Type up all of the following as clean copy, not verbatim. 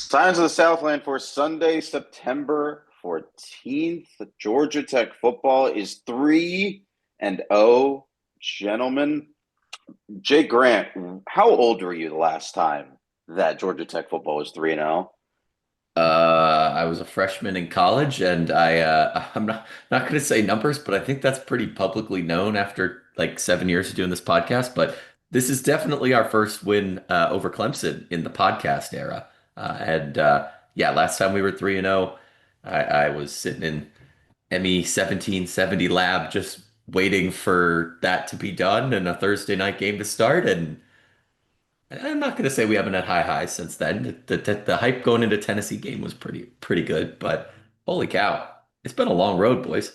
Signs of the Southland for Sunday, September 14th. Georgia Tech football is 3-0, gentlemen. Jay Grant, how old were you the last time that Georgia Tech football was 3-0? I was a freshman in college, and I'm not going to say numbers, but I think that's pretty publicly known after like 7 years of doing this podcast. But this is definitely our first win over Clemson in the podcast era. And yeah, last time we were 3-0, I was sitting in ME 1770 lab just waiting for that to be done and a Thursday night game to start. And I'm not going to say we haven't had high highs since then. The hype going into Tennessee game was pretty good, but holy cow, it's been a long road, boys.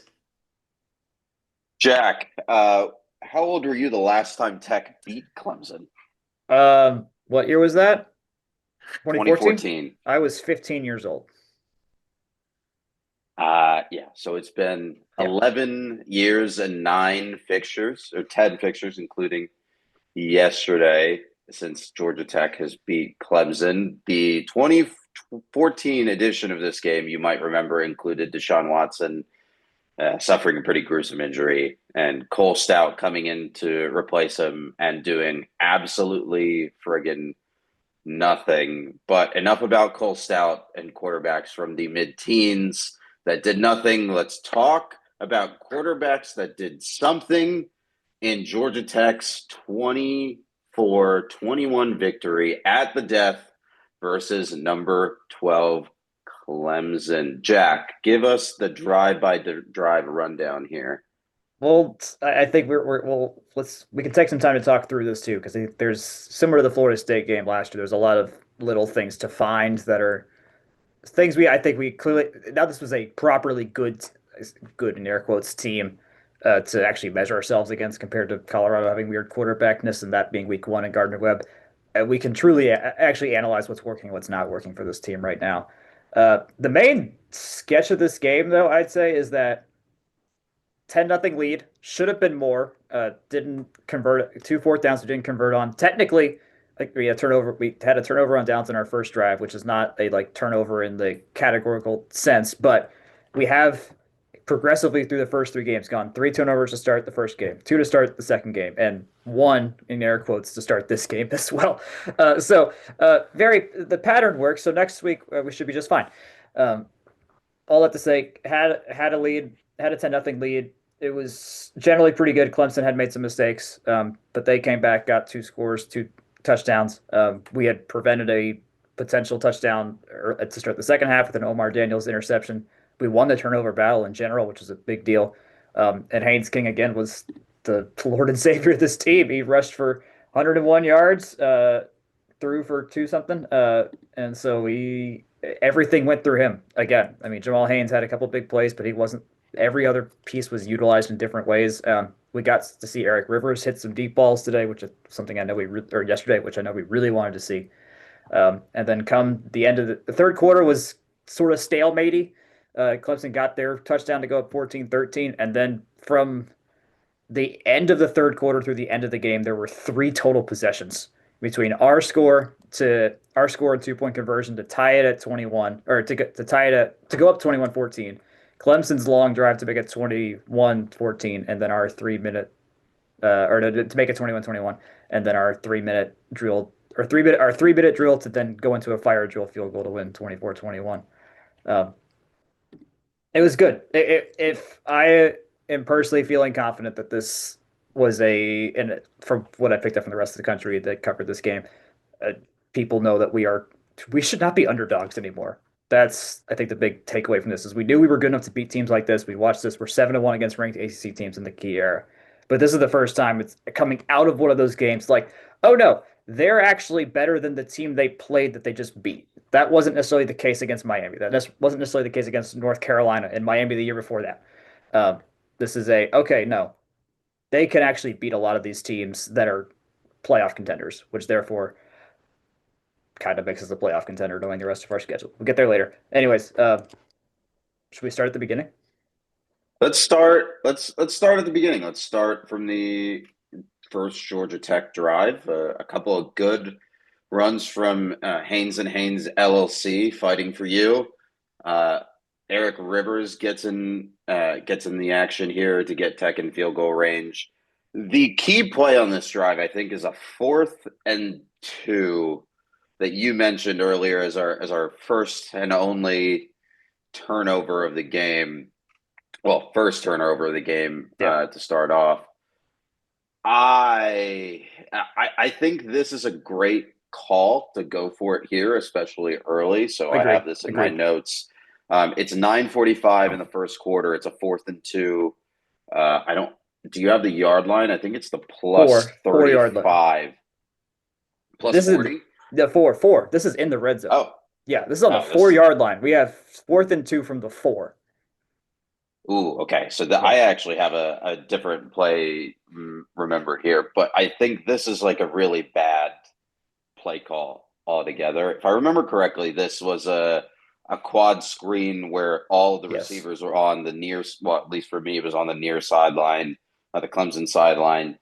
Jack, how old were you the last time Tech beat Clemson? What year was that? 2014? 2014. I was 15 years old. Yeah, so it's been Yeah. 11 years and 9 fixtures, or 10 fixtures, including yesterday, since Georgia Tech has beat Clemson. The 2014 edition of this game, you might remember, included Deshaun Watson suffering a pretty gruesome injury and Cole Stout coming in to replace him and doing absolutely friggin' nothing. But enough about Cole Stout and quarterbacks from the mid-teens that did nothing. Let's talk about quarterbacks that did something in Georgia Tech's 24-21 victory at the death versus number 12 Clemson. Jack, give us the drive-by-drive rundown here. Well, I think we can take some time to talk through this too, because there's similar to the Florida State game last year. There's a lot of little things to find that are things I think we clearly now this was a properly good in air quotes team to actually measure ourselves against compared to Colorado having weird quarterbackness and that being week one in Gardner Webb. We can truly actually analyze what's working and what's not working for this team right now. The main sketch of this game, though, I'd say, is that 10-0 lead should have been more. Didn't convert two fourth downs. We didn't convert on. Technically, like we had turnover. We had a turnover on downs in our first drive, which is not a like turnover in the categorical sense, but we have progressively through the first three games gone three turnovers to start the first game, two to start the second game, and one in air quotes to start this game as well. Very the pattern works. So next week we should be just fine. Um, all that to say, had a lead, had a 10-0 lead. It was generally pretty good. Clemson had made some mistakes, but they came back, got two scores, two touchdowns. We had prevented a potential touchdown to start the second half with an Omar Daniels interception. We won the turnover battle in general, which was a big deal. And Haynes King again was the Lord and Savior of this team. He rushed for 101 yards, threw for two something, and so everything went through him again. I mean, Jamal Haynes had a couple big plays, but he wasn't. Every other piece was utilized in different ways. We got to see Eric Rivers hit some deep balls today, which is something I know or yesterday, which I know we really wanted to see. And then come the end of the third quarter was sort of stalematey. Clemson got their touchdown to go up 14-13, and then from the end of the third quarter through the end of the game, there were three total possessions between our score and 2 point conversion to tie it at 21 or to tie it to go up 21-14. Clemson's long drive to make it 21-14, and then our 3 minute or to make it 21-21, and then our 3 minute drill or 3 minute drill to then go into a fire drill field goal to win 24-21. Um, it was good. If I am personally feeling confident that this was and from what I picked up from the rest of the country that covered this game, uh, people know that we should not be underdogs anymore. That's I think the big takeaway from this is we knew we were good enough to beat teams like this. We watched this. We're 7-1 against ranked ACC teams in the key era, but this is the first time it's coming out of one of those games like, oh no, they're actually better than the team they played that they just beat. That wasn't necessarily the case against Miami. Wasn't necessarily the case against North Carolina and Miami the year before that. Um, this is okay, no, they can actually beat a lot of these teams that are playoff contenders, which therefore kind of makes us a playoff contender knowing the rest of our schedule. We'll get there later. Anyways, should we start at the beginning? Let's start at the beginning. Let's start from the first Georgia Tech drive. A couple of good runs from Haynes and Haynes LLC, fighting for you. Eric Rivers gets in the action here to get Tech in field goal range. The key play on this drive, I think, is a 4th and 2 that you mentioned earlier as our first and only turnover of the game. Well, first turnover of the game to start off. I think this is a great call to go for it here, especially early. So I have this in my notes. It's 9:45 in the first quarter. It's a 4th and 2. Do you have the yard line? I think it's the plus 35. Plus 40? The 4. This is in the red zone. Oh. Yeah, this is on the 4-yard line. We have 4th and 2 from the 4. Ooh, okay. So I actually have a different play remembered here, but I think this is like a really bad play call altogether. If I remember correctly, this was a quad screen where all of the receivers were on the near, well, at least for me, it was on the near sideline, the Clemson sideline.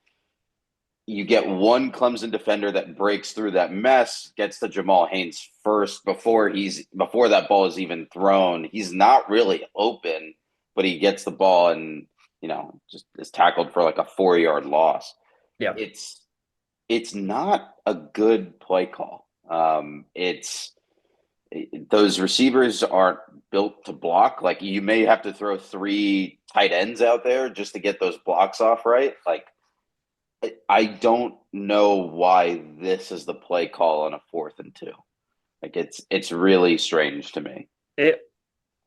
You get one Clemson defender that breaks through that mess, gets to Jamal Haynes first before that ball is even thrown. He's not really open, but he gets the ball and, just is tackled for like a 4-yard loss. Yeah. It's not a good play call. Those receivers aren't built to block. Like, you may have to throw 3 tight ends out there just to get those blocks off right. Like, I don't know why this is the play call on a 4th and 2. Like, it's really strange to me.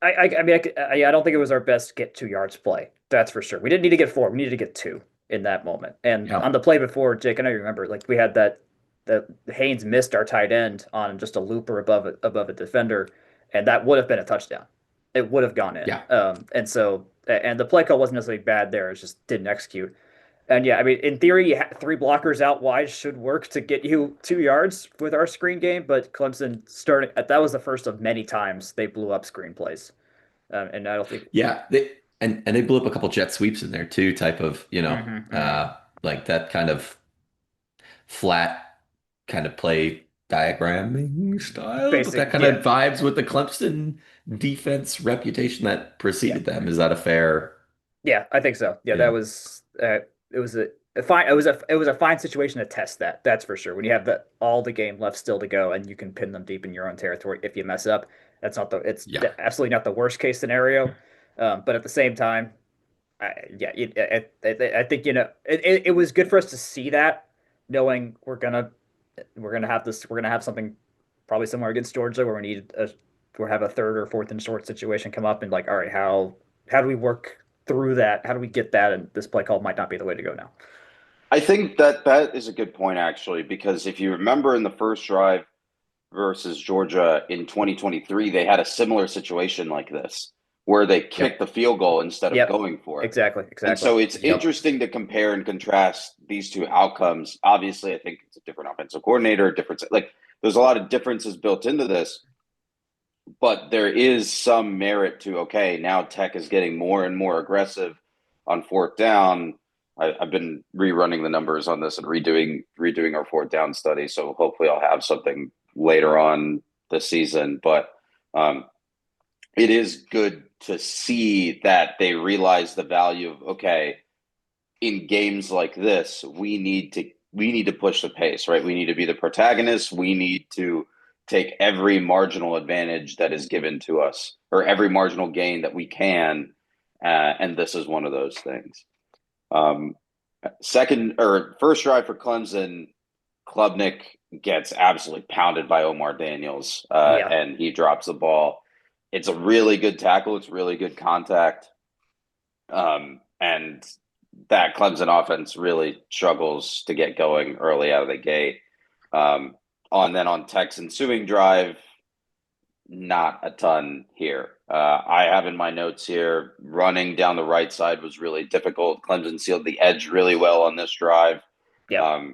I don't think it was our best get 2 yards play. That's for sure. We didn't need to get 4. We needed to get 2 in that moment. And on the play before, Jake, I know you remember, like, we had that Haynes missed our tight end on just a looper above a defender, and that would have been a touchdown. It would have gone in. Yeah. And the play call wasn't necessarily bad there. It just didn't execute. And yeah, I mean, in theory, 3 blockers out wide should work to get you 2 yards with our screen game. But Clemson that was the first of many times they blew up screen plays. And I don't think. Yeah, they blew up a couple jet sweeps in there too, type of, like that kind of flat kind of play diagramming style. But that kind of vibes with the Clemson defense reputation that preceded them. Is that a fair? Yeah, I think so. Yeah, that was it was a fine. It was a fine situation to test that. That's for sure. When you have all the game left still to go, and you can pin them deep in your own territory if you mess up. That's not absolutely not the worst case scenario. But at the same time, I think it was good for us to see that, knowing we're gonna have something probably somewhere against Georgia where we have a 3rd or 4th and short situation come up, and like, all right, how do we work through that? How do we get that? And this play call might not be the way to go now. I think that is a good point, actually, because if you remember in the first drive versus Georgia in 2023, they had a similar situation like this where they kicked the field goal instead of going for it. Exactly. And so it's interesting to compare and contrast these 2 outcomes. Obviously, I think it's a different offensive coordinator, there's a lot of differences built into this. But there is some merit to, okay, now Tech is getting more and more aggressive on 4th down. I've been rerunning the numbers on this and redoing our 4th down study. So hopefully I'll have something later on this season. But it is good to see that they realize the value of, okay, in games like this, we need to push the pace, right? We need to be the protagonists. We need to take every marginal advantage that is given to us, or every marginal gain that we can, and this is one of those things. First drive for Clemson, Klubnik gets absolutely pounded by Omar Daniels, and he drops the ball. It's a really good tackle. It's really good contact, and that Clemson offense really struggles to get going early out of the gate. On Tech's ensuing drive, not a ton here. I have in my notes here, running down the right side was really difficult. Clemson sealed the edge really well on this drive. Yeah.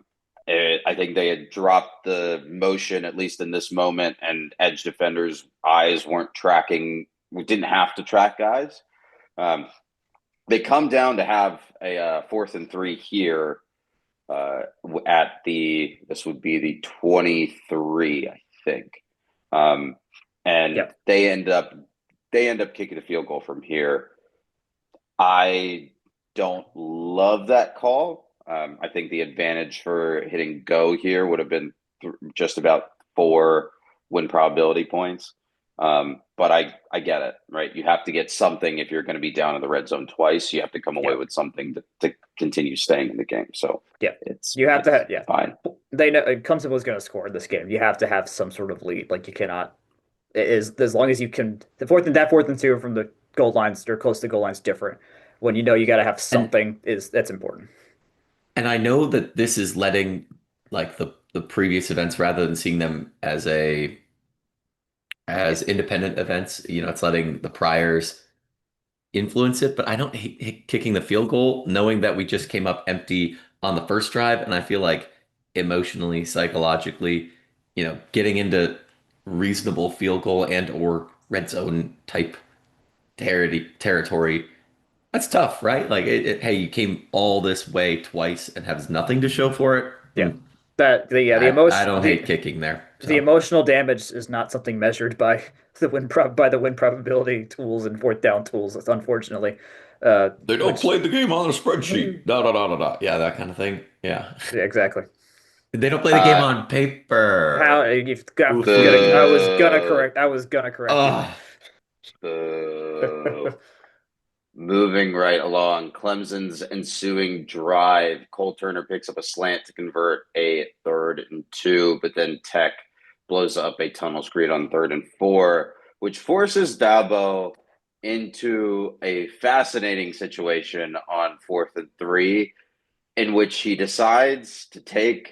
I think they had dropped the motion, at least in this moment, and edge defenders' eyes weren't tracking. We didn't have to track guys. They come down to have a 4th and 3 here. this would be the 23, I think. And Yep. they end up kicking a field goal from here. I don't love that call. I think the advantage for hitting go here would have been just about 4 win probability points. But I get it, right? You have to get something if you're going to be down in the red zone twice. You have to come away with something to continue staying in the game. So Yeah, it's fine. They know Clemson was going to score this game. You have to have some sort of lead. Like you cannot. It is as long as you can. The fourth and 2 from the goal lines or close to goal lines different. When you know you got to have something that's important. And I know that this is letting like the previous events rather than seeing them as independent events, it's letting the priors influence it, but I don't hate kicking the field goal knowing that we just came up empty on the first drive, and I feel like emotionally, psychologically, getting into reasonable field goal and or red zone type territory, that's tough, right? Like, hey, you came all this way twice and has nothing to show for it. Yeah, the I emotion don't hate kicking there. the emotional damage is not something measured by the win probability tools and fourth down tools. Unfortunately, They don't play the game on a spreadsheet. Da da da da da. Yeah, that kind of thing. Yeah. Yeah, exactly. They don't play the game on paper. I was gonna correct you. Moving right along, Clemson's ensuing drive. Cole Turner picks up a slant to convert a 3rd and 2, but then Tech blows up a tunnel screen on 3rd and 4, which forces Dabo into a fascinating situation on 4th and 3, in which he decides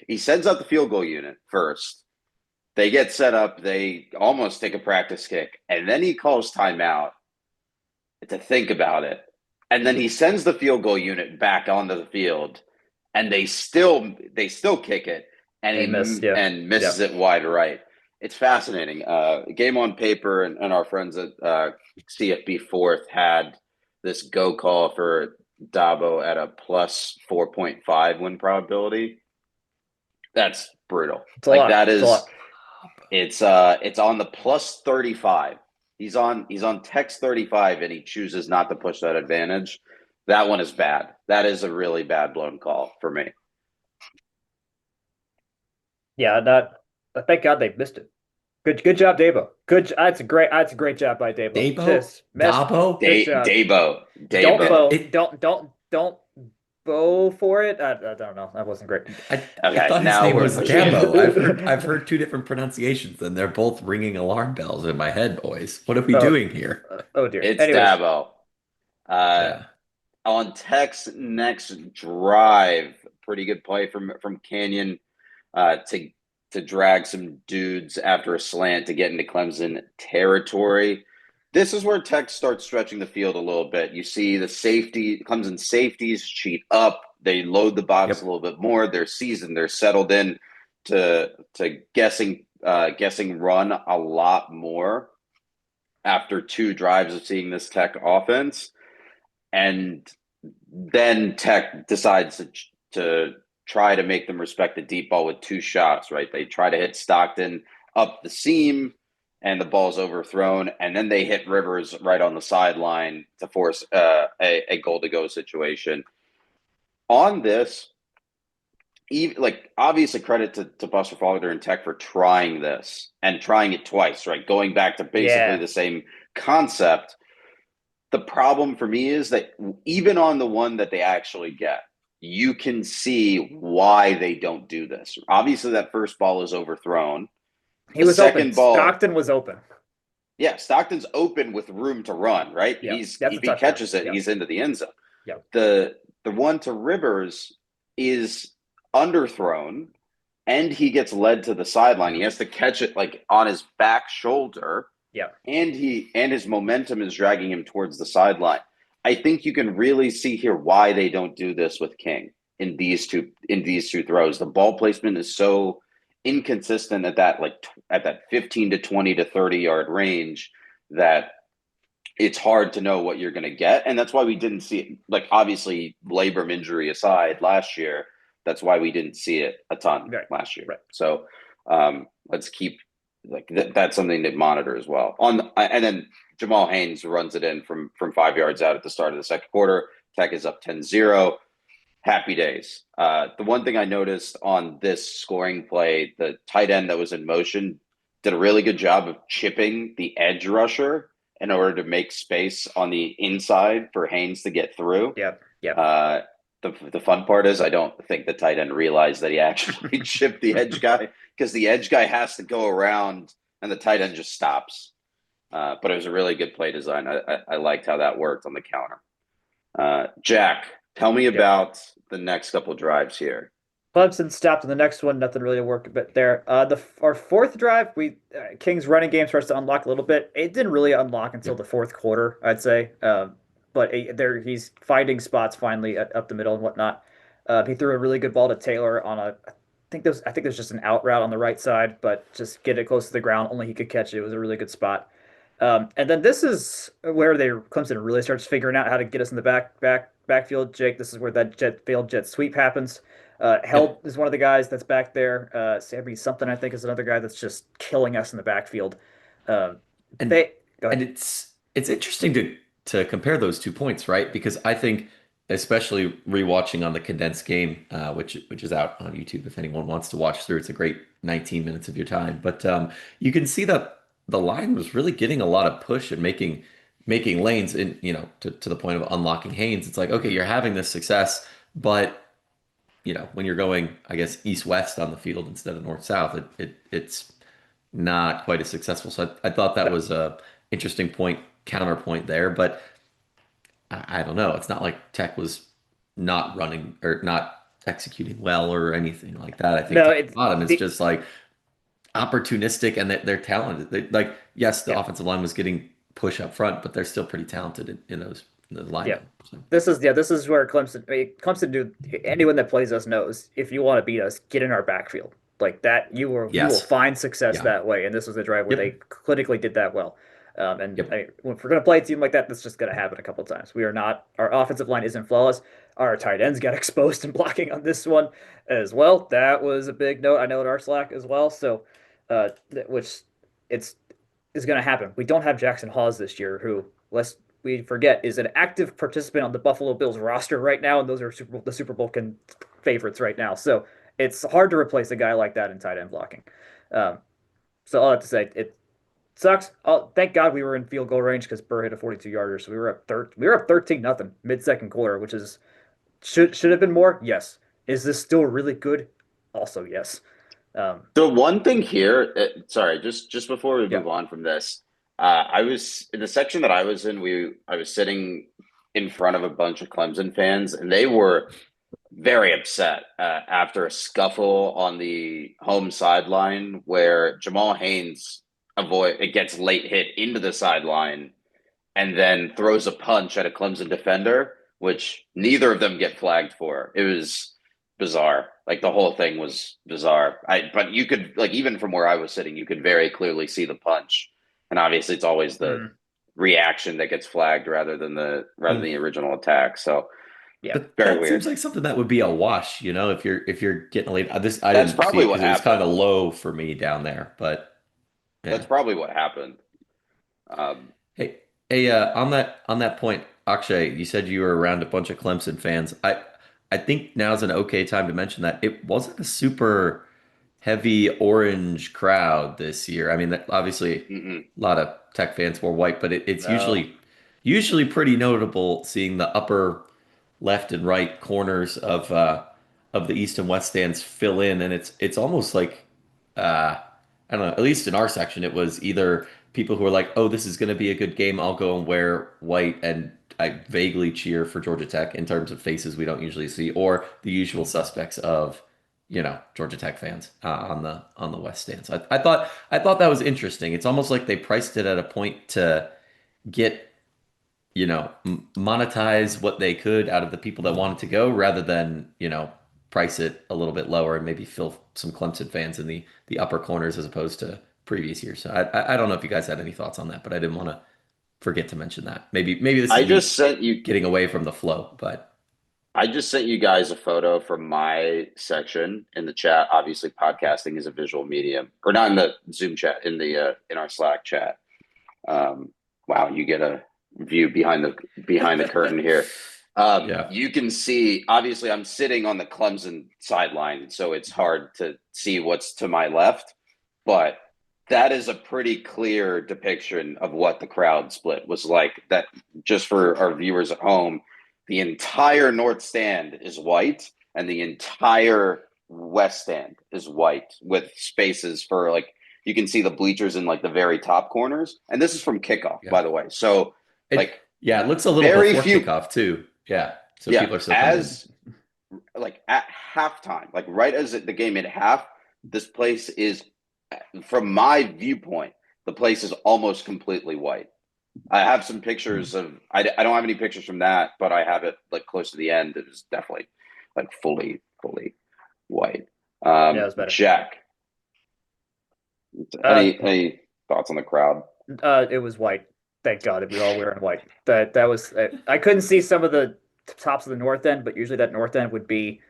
he sends out the field goal unit first. They get set up. They almost take a practice kick, and then he calls timeout to think about it. And then he sends the field goal unit back onto the field, and they still kick it, and he misses it wide right. It's fascinating. Game on paper, and our friends at CFB Fourth had this go call for Dabo at a plus 4.5 win probability. That's brutal. It's on the plus 35. He's on text 35 and he chooses not to push that advantage. That one is bad. That is a really bad blown call for me. Yeah, thank God they missed it. Good job, Dabo. That's a great job by Dabo. Dabo. Don't bow for it. I don't know. That wasn't great. I thought his name was Dabo. I've heard 2 different pronunciations, and they're both ringing alarm bells in my head, boys. What are we doing here? Oh dear. It's Dabo. On Tech's next drive, pretty good play from Canyon to drag some dudes after a slant to get into Clemson territory. This is where Tech starts stretching the field a little bit. You see Clemson safeties cheat up. They load the box a little bit more. They're seasoned. They're settled in to guessing run a lot more after 2 drives of seeing this Tech offense. And then Tech decides to try to make them respect the deep ball with 2 shots, right? They try to hit Stockton up the seam, and the ball's overthrown, and then they hit Rivers right on the sideline to force a goal-to-go situation. On this, obviously credit to Buster Fogler and Tech for trying this and trying it twice, right? Going back to basically the same concept. The problem for me is that even on the one that they actually get, you can see why they don't do this. Obviously, that first ball is overthrown. He was open. Stockton was open. Yeah, Stockton's open with room to run, right? Yep. If he catches it, he's into the end zone. Yep. The one to Rivers is underthrown, and he gets led to the sideline. He has to catch it on his back shoulder. Yeah. And his momentum is dragging him towards the sideline. I think you can really see here why they don't do this with King in these two throws. The ball placement is so inconsistent at that 15 to 20 to 30 yard range that it's hard to know what you're going to get. And that's why we didn't see it. Obviously, Labrum injury aside last year, That's why we didn't see it a ton Right. last year. Right. So let's keep like that's something to monitor as well. And then Jamal Haynes runs it in from 5 yards out at the start of the second quarter. Tech is up 10-0. Happy days. The one thing I noticed on this scoring play, the tight end that was in motion did a really good job of chipping the edge rusher in order to make space on the inside for Haynes to get through. Yep. Yep. The fun part is I don't think the tight end realized that he actually chipped the edge guy, because the edge guy has to go around and the tight end just stops. But it was a really good play design. I liked how that worked on the counter. Jack, tell me about the next couple drives here. Clemson stopped in the next one. Nothing really worked a bit there. Our fourth drive, King's running game starts to unlock a little bit. It didn't really unlock until the fourth quarter, I'd say. But he's finding spots finally up the middle and whatnot. He threw a really good ball to Taylor on I think there's just an out route on the right side, but just get it close to the ground. Only he could catch it. It was a really good spot. And then this is where Clemson really starts figuring out how to get us in the backfield. Jake, this is where that failed jet sweep happens. Held is one of the guys that's back there. Sammy something I think is another guy that's just killing us in the backfield. Um, And they go and ahead. it's interesting to compare those 2 points, right? Because I think, especially rewatching on the condensed game, which is out on YouTube if anyone wants to watch through. It's a great 19 minutes of your time. But you can see that the line was really getting a lot of push and making lanes in, to the point of unlocking Haynes. It's like, okay, you're having this success, but when you're going, I guess, east-west on the field instead of north-south, it's not quite as successful. So I thought that was a interesting counterpoint there. But I don't know. It's not like Tech was not running or not executing well or anything like that. I think No, top to bottom, it's just like opportunistic, and they're talented. Yes, the yeah. offensive line was getting push up front, but they're still pretty talented in the Yeah. lineup. So, This is where Clemson do anyone that plays us knows if you want to beat us, get in our backfield. Like that, you will yes. find success Yeah. that way. And this was a drive where they Yep. clinically did that well. Yep. If we're gonna play a team like that, that's just gonna happen a couple of times. Our offensive line isn't flawless. Our tight ends got exposed in blocking on this one as well. That was a big note. I know at our Slack as well. So, which it's is going to happen. We don't have Jackson Hawes this year, who, lest we forget, is an active participant on the Buffalo Bills roster right now, and those are the Super Bowl favorites right now. So it's hard to replace a guy like that in tight end blocking. Um, so all I have to say, it sucks. Oh, thank God we were in field goal range because Burr hit a 42-yarder, so we were up 13-0 mid second quarter, which is should have been more. Yes. Is this still really good? Also, yes. The one thing here, sorry, just before we Yeah. move on from this, I was in the section that I was in. I was sitting in front of a bunch of Clemson fans, and they were very upset after a scuffle on the home sideline where Jamal Haynes it gets late hit into the sideline and then throws a punch at a Clemson defender, which neither of them get flagged for. It was bizarre. Like the whole thing was bizarre. But you could, like, even from where I was sitting, you could very clearly see the punch. And obviously it's always the Mm, reaction that gets flagged rather than the original attack. So yeah. But very that weird. seems like something that would be a wash, if you're getting late. I That's didn't see probably it what because it was kind happened. of low for me down there. But That's yeah. probably what happened. Um, Hey, on that point, Akshay, you said you were around a bunch of Clemson fans. I think now's an okay time to mention that it wasn't a super heavy orange crowd this year. I mean, obviously mm-mm. a lot of Tech fans wore white, but it's No. usually pretty notable seeing the upper left and right corners of the east and west stands fill in, and it's almost like I don't know. At least in our section, it was either people who are like, "Oh, this is going to be a good game. I'll go and wear white," and I vaguely cheer for Georgia Tech in terms of faces we don't usually see, or the usual suspects of Georgia Tech fans on the west stands. I thought that was interesting. It's almost like they priced it at a point to get monetize what they could out of the people that wanted to go rather than, price it a little bit lower and maybe fill some Clemson fans in the upper corners as opposed to previous years. So I don't know if you guys had any thoughts on that, but I didn't want to forget to mention that. Maybe this is I me just sent you getting away from the flow, but I just sent you guys a photo from my section in the chat. Obviously, podcasting is a visual medium, or not in the Zoom chat, in our Slack chat. Wow, you get a view behind the curtain here. Yeah. You can see, obviously, I'm sitting on the Clemson sideline, so it's hard to see what's to my left, but that is a pretty clear depiction of what the crowd split was like. That, just for our viewers at home, the entire north stand is white and the entire west stand is white with spaces for, like, you can see the bleachers in like the very top corners. And this is from kickoff, Yeah. by the way. So like Yeah, it looks a little very before few, kickoff too. Yeah. So yeah, people are still coming in. as like at halftime, like right as the game at half, this place is, from my viewpoint, the place is almost completely white. I have some pictures of, I don't have any pictures from that, but I have it like close to the end. It was definitely like fully white. Yeah, it was better. Jack, any thoughts on the crowd? It was white. Thank God we were all wearing white. That was I couldn't see some of the tops of the north end, but usually that north end would be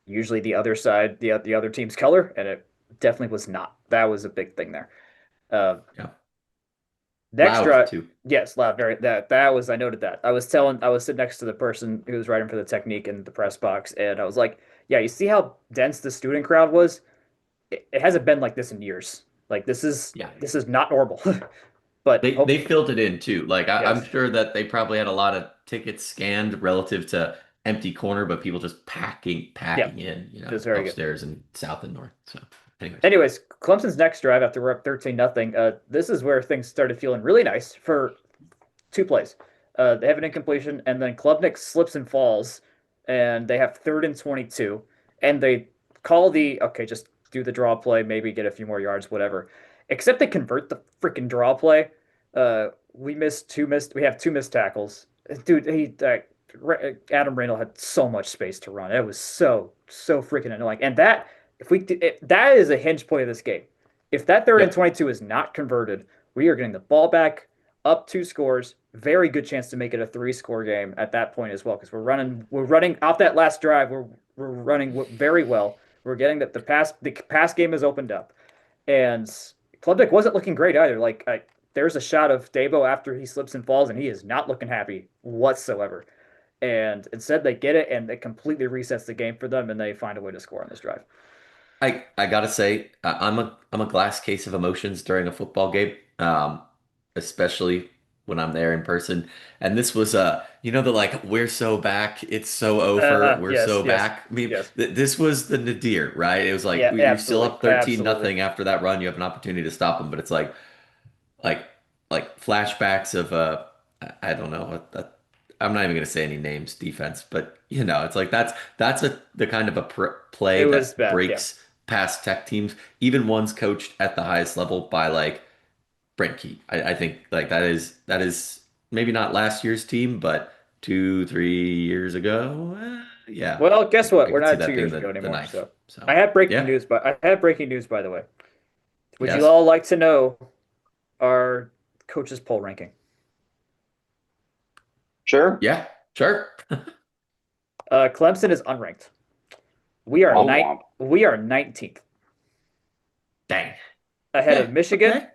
usually the other side, the other team's color, and it definitely was not. That was a big thing there. Yeah. Next Loud drive, too. yes, loud. Very that was. I noted that. I was sitting next to the person who was writing for the technique in the press box, and I was like, "Yeah, you see how dense the student crowd was? It hasn't been like this in years. Like Yeah. this is not normal." But They filled it in too. Like I'm yes, sure that they probably had a lot of tickets scanned relative to empty corner, but people just packing yeah, in, that's very good. upstairs and south and north. So anyways. Anyways, Clemson's next drive after we're up 13-0, this is where things started feeling really nice for two plays. They have an incompletion, and then Klubnik slips and falls, and they have 3rd and 22, and they call the okay, just do the draw play, maybe get a few more yards, whatever. Except they convert the freaking draw play. We have two missed tackles. Dude, Adam Randall had so much space to run. It was so freaking annoying. And that is a hinge point of this game. If that 3rd and 22 is not converted, we are getting the ball back up 2 scores. Very good chance to make it a 3-score game at that point as well, because we're running off that last drive. We're running very well. We're getting that the pass game is opened up, and Klubnik wasn't looking great either. There's a shot of Dabo after he slips and falls, and he is not looking happy whatsoever. And instead, they get it, and it completely resets the game for them, and they find a way to score on this drive. I gotta say, I'm a glass case of emotions during a football game, especially when I'm there in person. And this was the like we're so back, it's so over, we're Yes, so yes, back. I mean, yes. This was the nadir, right? It was like Yeah, you're still absolutely, up 13 absolutely. nothing after that run. You have an opportunity to stop them, but it's like like flashbacks of I don't know I'm not even gonna say any names defense, but it's like that's the kind of a play It was that bad. Yeah, breaks past tech teams, even ones coached at the highest level by like Brent Key. I think like that is maybe not last year's team, but 2 3 years ago. Yeah, well, guess what? I We're could see not that being 2 years ago the anymore. knife. So So I have breaking yeah, news, but I have breaking news, by the way. Would you yes, all like to know our coaches poll ranking? Sure. yeah, sure. Clemson is unranked. We are Womp Oh, nine. womp. We are 19th, dang. ahead Yeah, of Michigan, okay.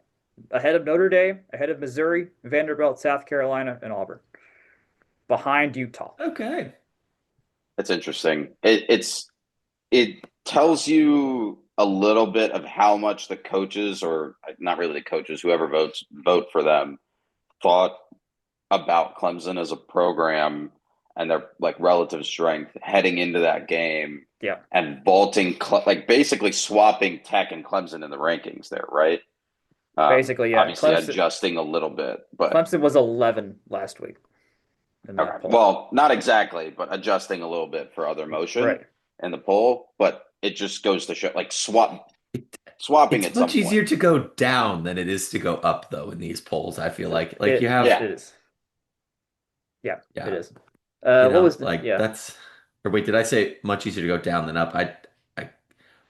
ahead of Notre Dame, ahead of Missouri, Vanderbilt, South Carolina, and Auburn. Behind Utah. Okay. That's interesting. It tells you a little bit of how much the coaches, or not really the coaches, whoever vote for them, thought about Clemson as a program and their like relative strength heading into that game, Yeah, and vaulting, like basically swapping Tech and Clemson in the rankings there, right? basically, yeah. Obviously adjusting a little bit, but Clemson was 11 last week in okay. that poll. Well, not exactly, but adjusting a little bit for other motion Right. in the poll. But it just goes to show, like, swapping It's at some much easier point. to go down than it is to go up, though, in these polls. I feel like you It have, Yeah. it is. Yeah, it yeah, is. What was the like yeah. that's, or wait, did I say much easier to go down than up? I,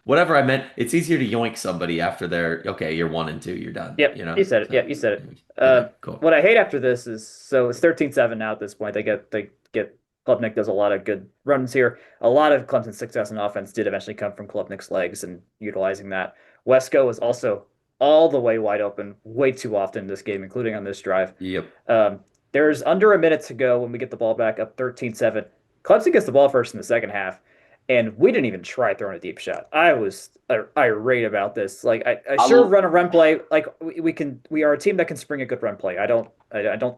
whatever I meant, it's easier to yoink somebody after they're, okay, you're 1 and 2, you're done, Yep, you said it. Yeah, So, you said it. anyways, okay, cool. What I hate after this is so it's 13-7 now at this point. They get Klubnik does a lot of good runs here. A lot of Clemson's success in offense did eventually come from Klubnik's legs and utilizing that. Wesco was also all the way wide open way too often in this game, including on this drive. Yep. Um, there's under a minute to go when we get the ball back up 13-7. Clemson gets the ball first in the second half, and we didn't even try throwing a deep shot. I was irate about this. Like I sure run a run play. Like we are a team that can spring a good run play. I don't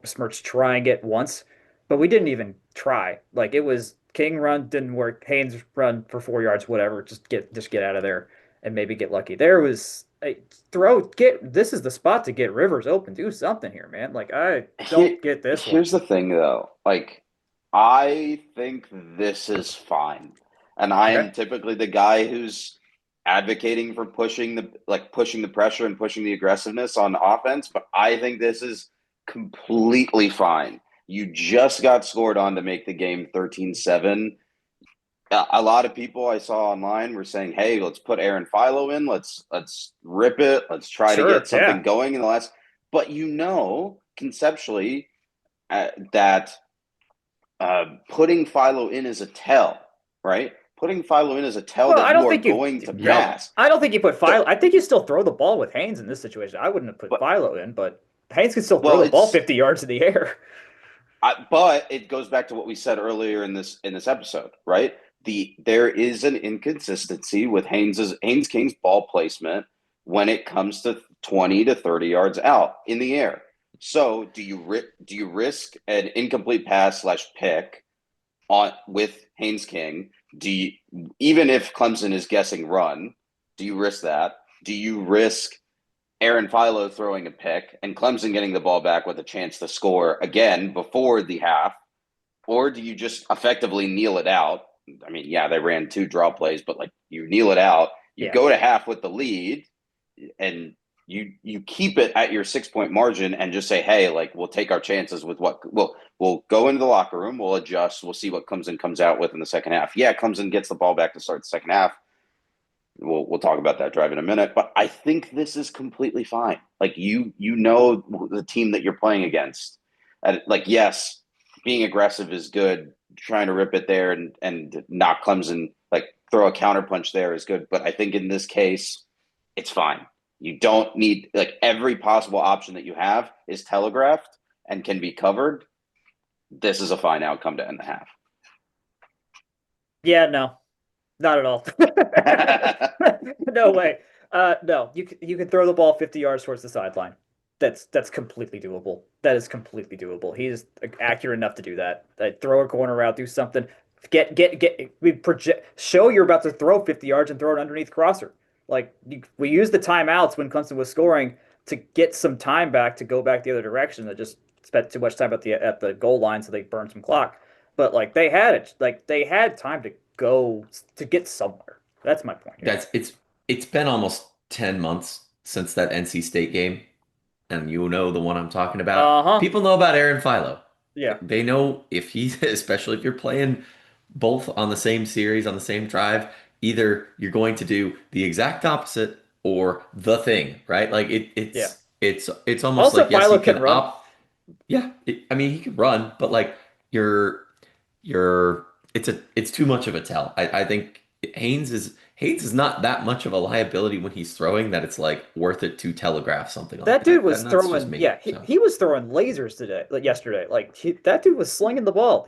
besmirch trying it once, but we didn't even try. Like it was King run didn't work. Haynes run for 4 yards, whatever. Just get out of there and maybe get lucky. There was a this is the spot to get Rivers open. Do something here, man. Like I don't get this one. Here's the thing, though. Like, I think this is fine, and I am typically the guy who's advocating for pushing the pressure and pushing the aggressiveness on offense. But I think this is completely fine. You just got scored on to make the game 13-7. A lot of people I saw online were saying, "Hey, let's put Aaron Philo in. Let's rip it. Let's try to get something going in the last." But conceptually, that putting Philo in is a tell, right? Putting Philo in is a tell that you are going to pass. I don't think you put Philo. I think you still throw the ball with Haynes in this situation. I wouldn't have put Philo in, but Haynes can still throw the ball 50 yards in the air. But it goes back to what we said earlier in this episode, right? There is an inconsistency with Haynes King's ball placement when it comes to 20 to 30 yards out in the air. So do you risk an incomplete pass / pick with Haynes King? Even if Clemson is guessing run, do you risk that? Do you risk Aaron Philo throwing a pick and Clemson getting the ball back with a chance to score again before the half? Or do you just effectively kneel it out? I mean, yeah, they ran 2 draw plays, but like you kneel it out, you go to half with the lead, and you keep it at your 6-point margin and just say, hey, like we'll take our chances with what we'll go into the locker room, we'll adjust, we'll see what Clemson comes out with in the second half. Yeah, Clemson gets the ball back to start the second half. We'll talk about that drive in a minute, but I think this is completely fine. Like you know the team that you're playing against. Yes, being aggressive is good. Trying to rip it there and knock Clemson, like throw a counterpunch there is good. But I think in this case, it's fine. You don't need every possible option that you have is telegraphed and can be covered. This is a fine outcome to end the half. Yeah, no, not at all. No way. No, you can throw the ball 50 yards towards the sideline. That's completely doable. That is completely doable. He's accurate enough to do that. Throw a corner route, do something. Show you're about to throw 50 yards and throw it underneath crosser. We used the timeouts when Clemson was scoring to get some time back to go back the other direction. That just spent too much time at the goal line, so they burned some clock. But they had it. They had time to go to get somewhere. That's my point here. It's been almost 10 months since that NC State game. And you know the one I'm talking about. People know about Aaron Philo. Yeah. They know especially if you're playing both on the same series, on the same drive, either you're going to do the exact opposite or the thing, right? It's almost also, like, yes, Philo he can run. he can run, but it's too much of a tell. I think Haynes is not that much of a liability when he's throwing that it's worth it to telegraph something like that. That dude was throwing, so. he was throwing lasers yesterday. That dude was slinging the ball.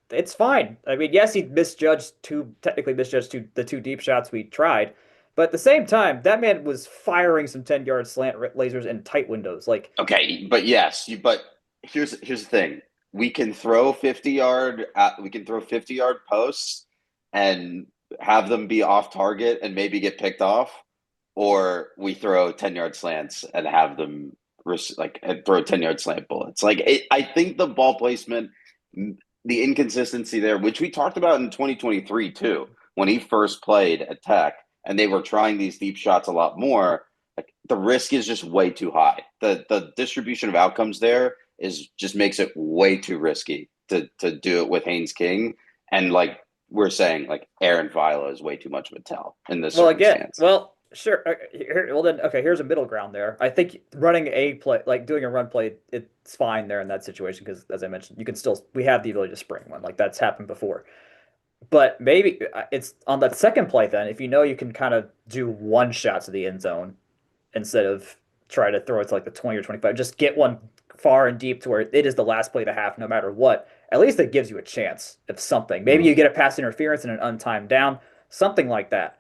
It's fine. I mean, yes, he technically misjudged the 2 deep shots we tried, but at the same time, that man was firing some 10-yard slant lasers in tight windows. Okay, but here's the thing: we can throw 50-yard posts and have them be off target and maybe get picked off, or we throw 10-yard slants and have them throw 10-yard slant bullets. I think the ball placement, the inconsistency there, which we talked about in 2023 too, when he first played at Tech and they were trying these deep shots a lot more, the risk is just way too high. The distribution of outcomes there just makes it way too risky to do it with Haynes King. And we're saying Aaron Philo is way too much of a tell in this circumstance. Sure. Well then, okay. Here's a middle ground there. I think running a play, like doing a run play, it's fine there in that situation because, as I mentioned, you can still we have the ability to spring one. Like that's happened before. But maybe it's on that second play then. If you know you can kind of do one shot to the end zone instead of try to throw it to like the 20 or 25, just get one far and deep to where it is the last play of the half, no matter what. At least it gives you a chance of something. Maybe Mhm. you get a pass interference and an untimed down, something like that.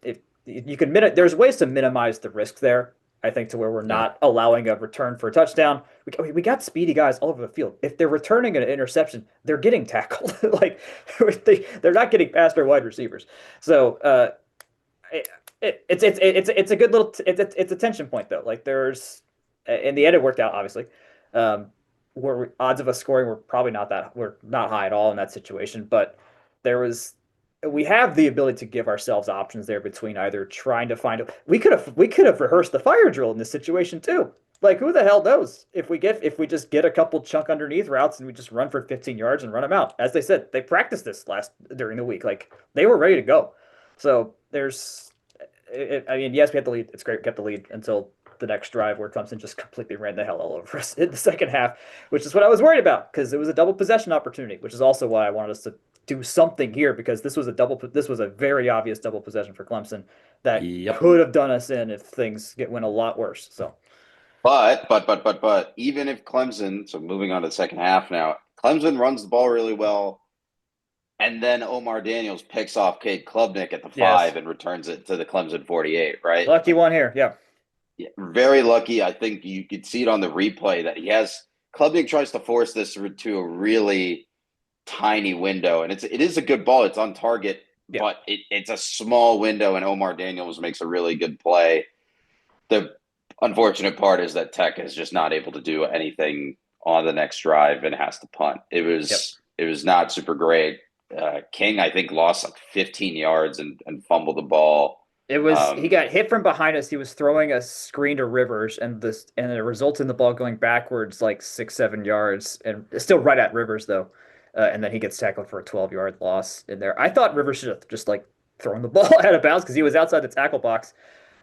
If you can there's ways to minimize the risk there. I think to where we're Yeah. not allowing a return for a touchdown. We got speedy guys all over the field. If they're returning an interception, they're getting tackled. Like they're not getting past our wide receivers. So it's a good little it's a tension point though. Like there's in the end it worked out obviously. Um, where odds of us scoring were probably we're not high at all in that situation, but there was we have the ability to give ourselves options there between either trying to find we could have rehearsed the fire drill in this situation too. Like who the hell knows if we just get a couple chunk underneath routes and we just run for 15 yards and run them out. As they said, they practiced this last during the week. Like they were ready to go. So I mean, yes, we had the lead. It's great we kept the lead until the next drive where Clemson just completely ran the hell all over us in the second half, which is what I was worried about because it was a double possession opportunity, which is also why I wanted us to do something here because this was a very obvious double possession for Clemson that Yep. could have done us in if things went a lot worse. So But even if Clemson, so moving on to the second half now, Clemson runs the ball really well, and then Omar Daniels picks off Cade Klubnik at the yes, 5 and returns it to the Clemson 48, right? lucky one here. Yeah. Yeah, very lucky. I think you could see it on the replay that he has Klubnik tries to force this to a really tiny window, and it is a good ball. It's on target, Yeah. but it's a small window, and Omar Daniels makes a really good play. The unfortunate part is that Tech is just not able to do anything on the next drive and has to punt. Yep. It was not super great. King, I think, lost like 15 yards and fumbled the ball. He got hit from behind us. He was throwing a screen to Rivers, and it results in the ball going backwards like 6, 7 yards, and it's still right at Rivers though. And then he gets tackled for a 12-yard loss in there. I thought Rivers should have just like thrown the ball out of bounds because he was outside the tackle box.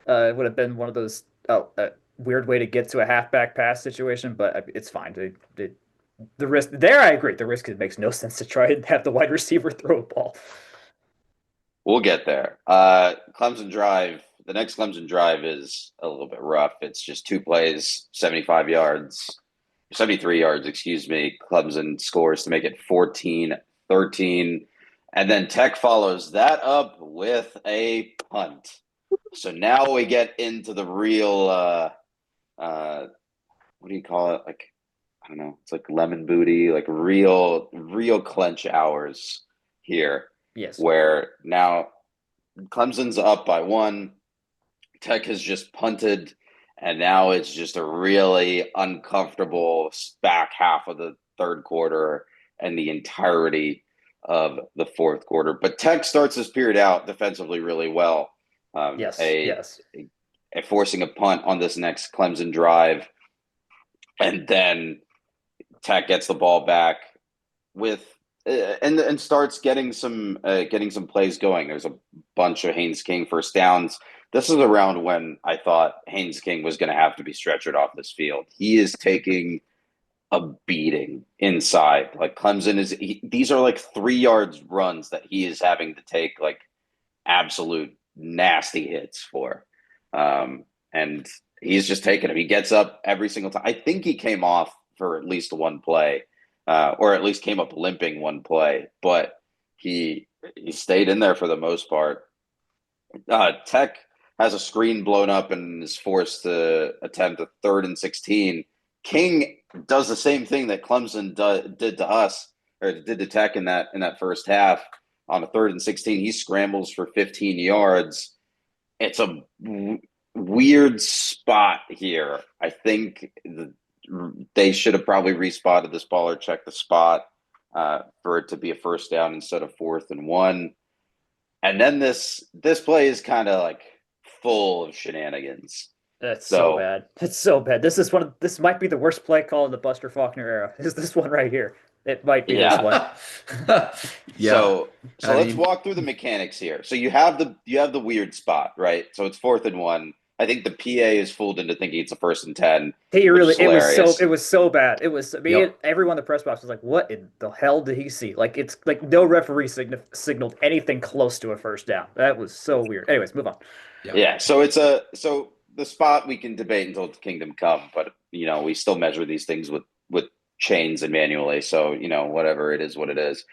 It would have been one of those weird way to get to a halfback pass situation, but it's fine. The risk there, I agree. The risk it makes no sense to try and have the wide receiver throw a ball. We'll get there. Clemson drive. The next Clemson drive is a little bit rough. It's just two plays, 75 yards, 73 yards, excuse me. Clemson scores to make it 14-13. And then Tech follows that up with a punt. So now we get into the real, what do you call it? Like, I don't know. It's like lemon booty, like real clench hours here Yes. where now Clemson's up by 1. Tech has just punted, and now it's just a really uncomfortable back half of the third quarter and the entirety of the fourth quarter. But Tech starts this period out defensively really well. Yes. Yes. Forcing a punt on this next Clemson drive, and then Tech gets the ball back with and starts getting some plays going. There's a bunch of Haynes King first downs. This is around when I thought Haynes King was going to have to be stretchered off this field. He is taking a beating inside. Like Clemson these are like 3 yards runs that he is having to take like absolute nasty hits for. And he's just taking them. He gets up every single time. I think he came off for at least one play, or at least came up limping one play, but he stayed in there for the most part. Tech has a screen blown up and is forced to attempt a 3rd and 16. King does the same thing that Clemson did to us, or did to Tech in that first half. On a 3rd and 16, he scrambles for 15 yards. It's a weird spot here. I think they should have probably respotted this ball or checked the spot for it to be a first down instead of 4th and 1. And then this play is kind of like full of shenanigans. That's so bad. That's so bad. This might be the worst play call in the Buster Faulkner era. Is this one right here? It might be this Yeah. one. Yeah. So I let's mean, walk through the mechanics here. So you have the weird spot, right? So it's 4th and 1. I think the PA is fooled into thinking it's a 1st and 10, He which really, is hilarious. it was so bad. It was me and yep. everyone in the press box was like, "What in the hell did he see?" Like it's like no referee signaled anything close to a first down. That was so weird. Anyways, move on. Yep. Yeah, so the spot we can debate until the kingdom come, but we still measure these things with chains and manually. So, whatever it is, what it is.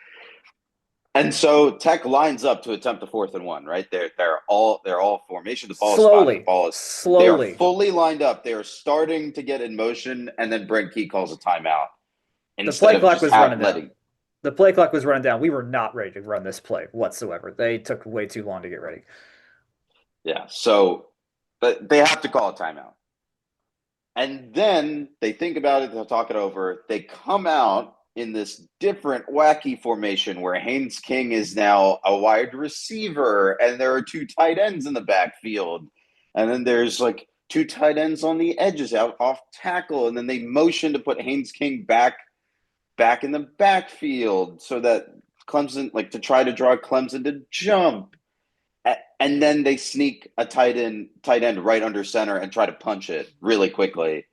And so Tech lines up to attempt a 4th and 1, right? They're all formation. The ball is spotted. They are Slowly. fully lined up. They are starting to get in motion, and then Brent Key calls a timeout The instead play of clock just was running down. letting. The play clock was running down. We were not ready to run this play whatsoever. They took way too long to get ready. Yeah, so but they have to call a timeout. And then they think about it, they'll talk it over. They come out in this different wacky formation where Haynes King is now a wide receiver, and there are two tight ends in the backfield. And then there's like two tight ends on the edges out off tackle. And then they motion to put Haynes King back in the backfield so that Clemson, like to try to draw Clemson to jump. And then they sneak a tight end right under center and try to punch it really quickly,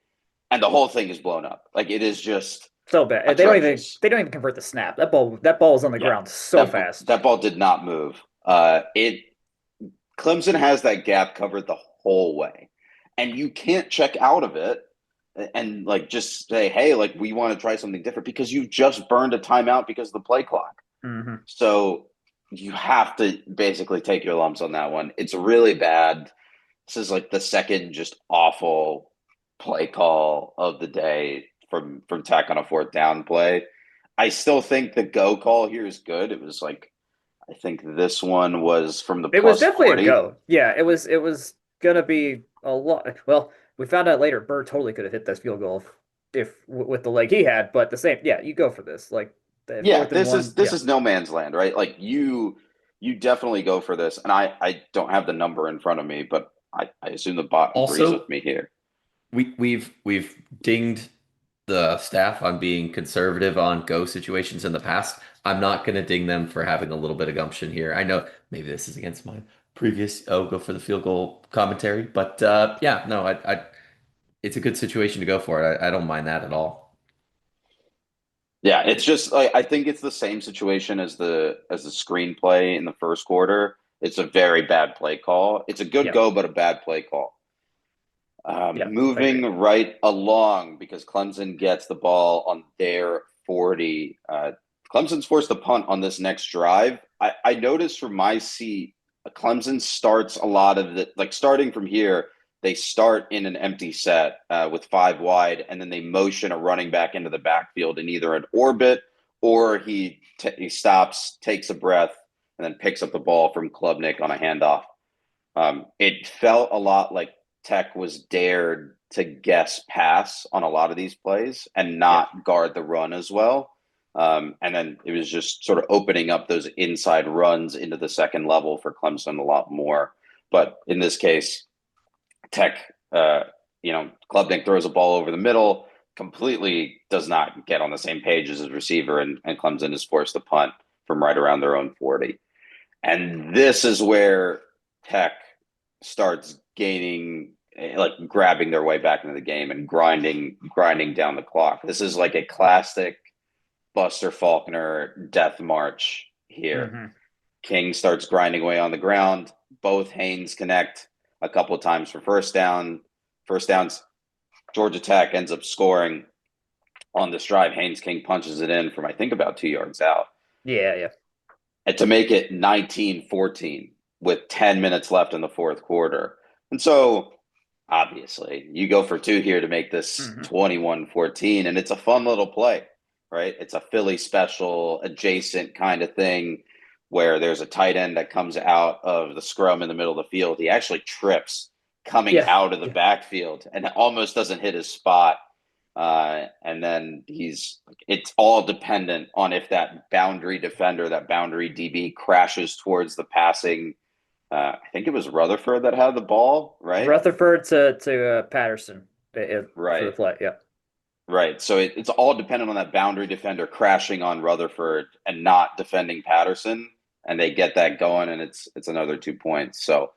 and the whole thing is blown up. Like it is just So bad. atrocious. They don't even convert the snap. That ball was on the Yeah, ground so that fast. that ball did not move. It Clemson has that gap covered the whole way, and you can't check out of it and like just say, "Hey, like we want to try something different," because you just burned a timeout because of the play clock. Hmm. So you have to basically take your lumps on that one. It's really bad. This is like the second just awful play call of the day from Tech on a 4th down play. I still think the go call here is good. It was like I think this one was from the It was plus definitely a 40. go. Yeah, it was. It was gonna be a lot. Well, we found out later. Bird totally could have hit that field goal with the leg he had. But the same. Yeah, you go for this. Like the Yeah, fourth and this one. is this Yeah. is no man's land, right? Like you definitely go for this. And I don't have the number in front of me, but I assume the bot agrees with Also, me here. we've dinged the staff on being conservative on go situations in the past. I'm not going to ding them for having a little bit of gumption here. I know maybe this is against my previous go for the field goal commentary, but yeah, no, it's a good situation to go for it. I don't mind that at all. Yeah, it's just like I think it's the same situation as the screenplay in the first quarter. It's a very bad play call. It's a good Yeah. go, but a bad play call. Yeah. I agree. Moving right along because Clemson gets the ball on their 40. Clemson's forced to punt on this next drive. I noticed from my seat, Clemson starts a lot of the like starting from here. They start in an empty set with five wide, and then they motion a running back into the backfield in either an orbit or he stops, takes a breath, and then picks up the ball from Klubnik on a handoff. It felt a lot like Tech was dared to guess pass on a lot of these plays and Yeah. not guard the run as well. And then it was just sort of opening up those inside runs into the second level for Clemson a lot more. But in this case, Tech, Klubnik throws a ball over the middle, completely does not get on the same page as his receiver, and Clemson is forced to punt from right around their own 40. And this is where Tech starts gaining, like grabbing their way back into the game and grinding down the clock. This is like a classic Buster Faulkner death march here. Hmm. King starts grinding away on the ground. Both Haynes connect a couple of times for first down. First downs, Georgia Tech ends up scoring on this drive. Haynes King punches it in from I think about 2 yards out. Yeah. Yeah. And to make it 19-14 with 10 minutes left in the fourth quarter. And so obviously you go for two here to make this Hmm. 21-14, and it's a fun little play, right? It's a Philly special adjacent kind of thing where there's a tight end that comes out of the scrum in the middle of the field. He actually trips coming Yeah. out of the Yeah. backfield and almost doesn't hit his spot. And then it's all dependent on if that boundary defender, that boundary DB crashes towards the passing. I think it was Rutherford that had the ball, right? Rutherford to Patterson for the Right. play. Yeah. Right. So it's all dependent on that boundary defender crashing on Rutherford and not defending Patterson. And they get that going, and it's another 2 points. So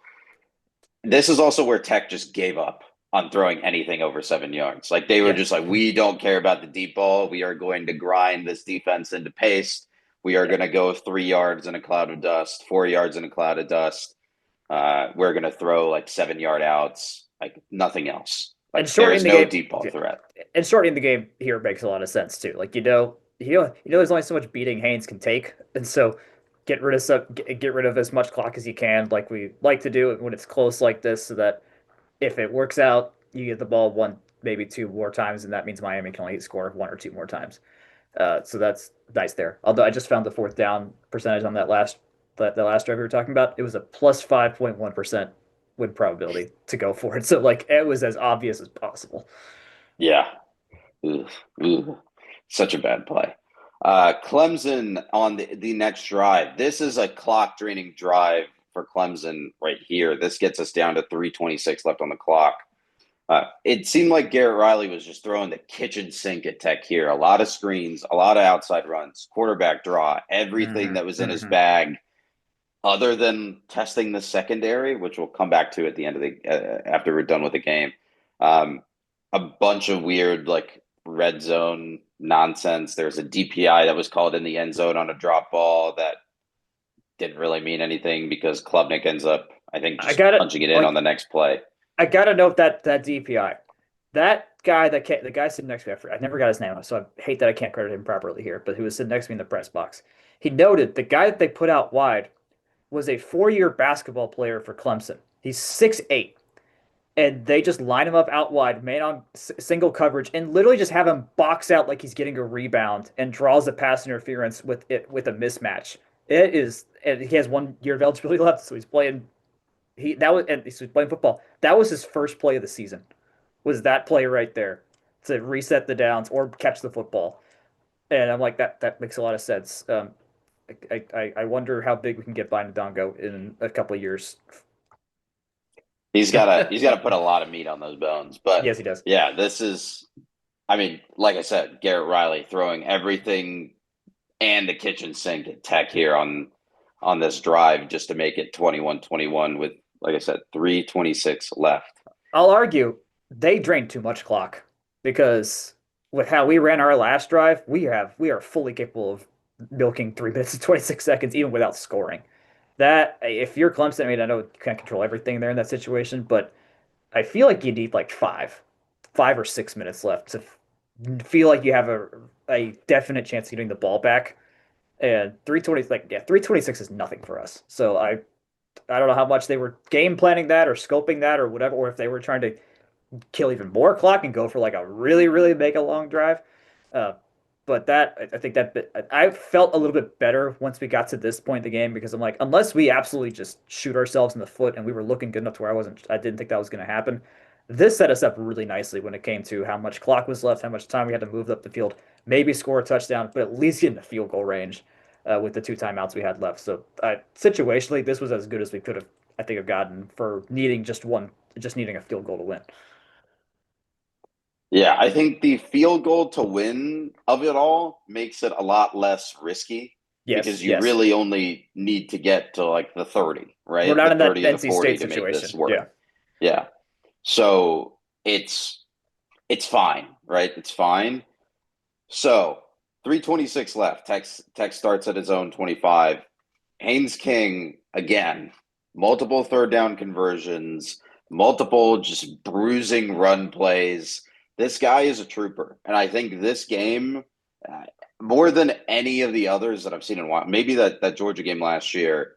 this is also where Tech just gave up on throwing anything over 7 yards. Like they were Yeah. just like, we don't care about the deep ball. We are going to grind this defense into pace. We are Yeah. going to go 3 yards in a cloud of dust, 4 yards in a cloud of dust. We're going to throw like 7 yard outs, like nothing else. And Like shortening there's the no game, deep ball yeah. threat. And shortening the game here makes a lot of sense too. Like there's only so much beating Haynes can take, and so get rid of as much clock as you can, like we like to do when it's close like this, so that if it works out, you get the ball one, maybe two more times, and that means Miami can only score one or two more times. So that's nice there. Although I just found the fourth down percentage on that last drive we were talking about. It was a plus 5.1% win probability to go for it. So like it was as obvious as possible. Yeah. Ugh, ugh. Such a bad play. Clemson on the next drive. This is a clock draining drive for Clemson right here. This gets us down to 3:26 left on the clock. It seemed like Garrett Riley was just throwing the kitchen sink at Tech here. A lot of screens, a lot of outside runs, quarterback draw, everything that was in his bag, other than testing the secondary, which we'll come back to at the end of the after we're done with the game. A bunch of weird like red zone nonsense. There's a DPI that was called in the end zone on a drop ball that didn't really mean anything because Klubnik ends up, I think, I just got it. punching it in Like on the next play. I gotta note that DPI, that guy the guy sitting next to me. I never got his name, so I hate that I can't credit him properly here. But who was sitting next to me in the press box? He noted the guy that they put out wide was a 4-year basketball player for Clemson. He's 6'8", and they just line him up out wide, man on single coverage, and literally just have him box out like he's getting a rebound and draws a pass interference with a mismatch. It is, and he has 1 year of eligibility left, so he's playing. He's playing football. That was his first play of the season. Was that play right there to reset the downs or catch the football? And I'm like, that makes a lot of sense. I wonder how big we can get by Ndongo in a couple of years. He's gotta put a lot of meat on those bones. But Yes, he does. yeah, this is, I mean, like I said, Garrett Riley throwing everything and the kitchen sink at Tech here on this drive just to make it 21-21 with, like I said, 3:26 left. I'll argue they drained too much clock because with how we ran our last drive, we are fully capable of milking 3 minutes and 26 seconds even without scoring. That if you're Clemson, I mean, I know you can't control everything there in that situation, but I feel like you need like 5 or 6 minutes left to feel like you have a definite chance of getting the ball back. And 320, like, yeah, 3:26 is nothing for us. So I don't know how much they were game planning that or scoping that or whatever, or if they were trying to kill even more clock and go for like a really, really make a long drive. Uh, but I think I felt a little bit better once we got to this point in the game because I'm like, unless we absolutely just shoot ourselves in the foot and we were looking good enough to where I didn't think that was going to happen. This set us up really nicely when it came to how much clock was left, how much time we had to move up the field, maybe score a touchdown, but at least get in the field goal range with the two timeouts we had left. So situationally, this was as good as we could have, I think, have gotten for needing just needing a field goal to win. Yeah, I think the field goal to win of it all makes it a lot less risky Yes, because you yes. really only need to get to like the 30, We're right? not The in that 30 or the NC 40 State to make this situation. work. Yeah. Yeah. So it's fine, right? It's fine. So 3:26 left. Tech starts at his own 25. Haynes King again, multiple third down conversions, multiple just bruising run plays. This guy is a trooper, and I think this game, uh, more than any of the others that I've seen in a while, maybe that Georgia game last year,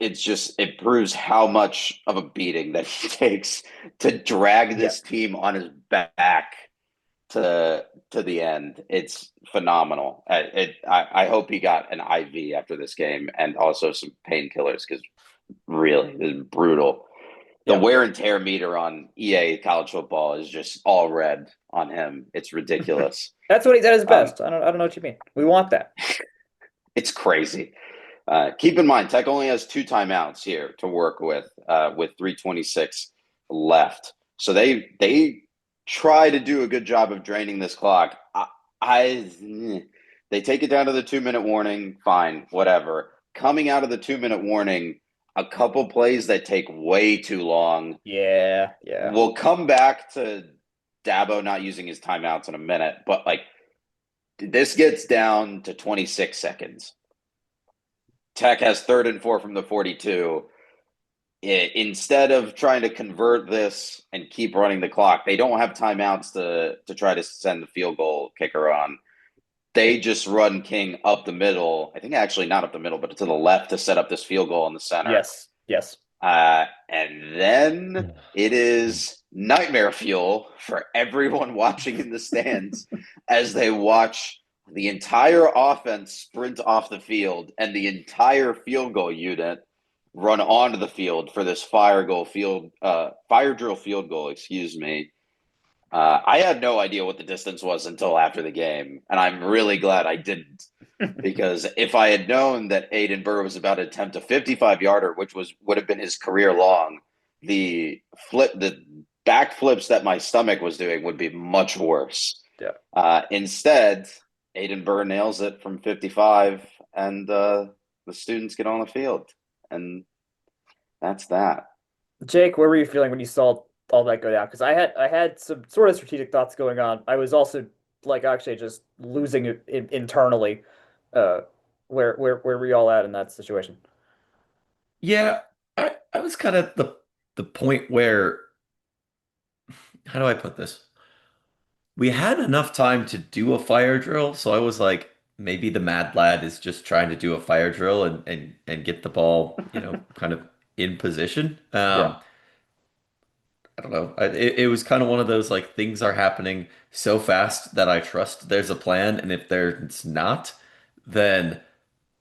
it proves how much of a beating that he takes to drag Yeah. this team on his back to the end. It's phenomenal. I hope he got an IV after this game and also some painkillers because really it's brutal. The Yeah. wear and tear meter on EA college football is just all red on him. It's ridiculous. That's what he's at his Um, best. I don't know what you mean. We want that. it's crazy. Keep in mind, Tech only has two timeouts here to work with 3:26 left. So they try to do a good job of draining this clock. They take it down to the 2 minute warning. Fine, whatever. Coming out of the 2 minute warning, a couple plays that take way too long. Yeah, yeah. We'll come back to Dabo not using his timeouts in a minute, but like this gets down to 26 seconds. Tech has 3rd and 4 from the 42. Instead of trying to convert this and keep running the clock, they don't have timeouts to try to send the field goal kicker on. They just run King up the middle. I think actually not up the middle, but to the left to set up this field goal in the center. Yes, yes. And then it is nightmare fuel for everyone watching in the stands as they watch the entire offense sprint off the field and the entire field goal unit run onto the field for this fire drill field goal, excuse me. I had no idea what the distance was until after the game, and I'm really glad I didn't. Because if I had known that Aiden Burr was about to attempt a 55-yarder, which would have been his career long, the backflips that my stomach was doing would be much worse. Yeah. Instead, Aiden Burr nails it from 55, and the students get on the field, and that's that. Jake, what were you feeling when you saw all that go down? Because I had some sort of strategic thoughts going on. I was also like actually just losing it internally. Uh, where were you all at in that situation? Yeah, I was kind of the point where, how do I put this? We had enough time to do a fire drill, so I was like, maybe the mad lad is just trying to do a fire drill and get the ball, kind of in position. Yeah, I don't know. It was kind of one of those like things are happening so fast that I trust there's a plan, and if there's not, then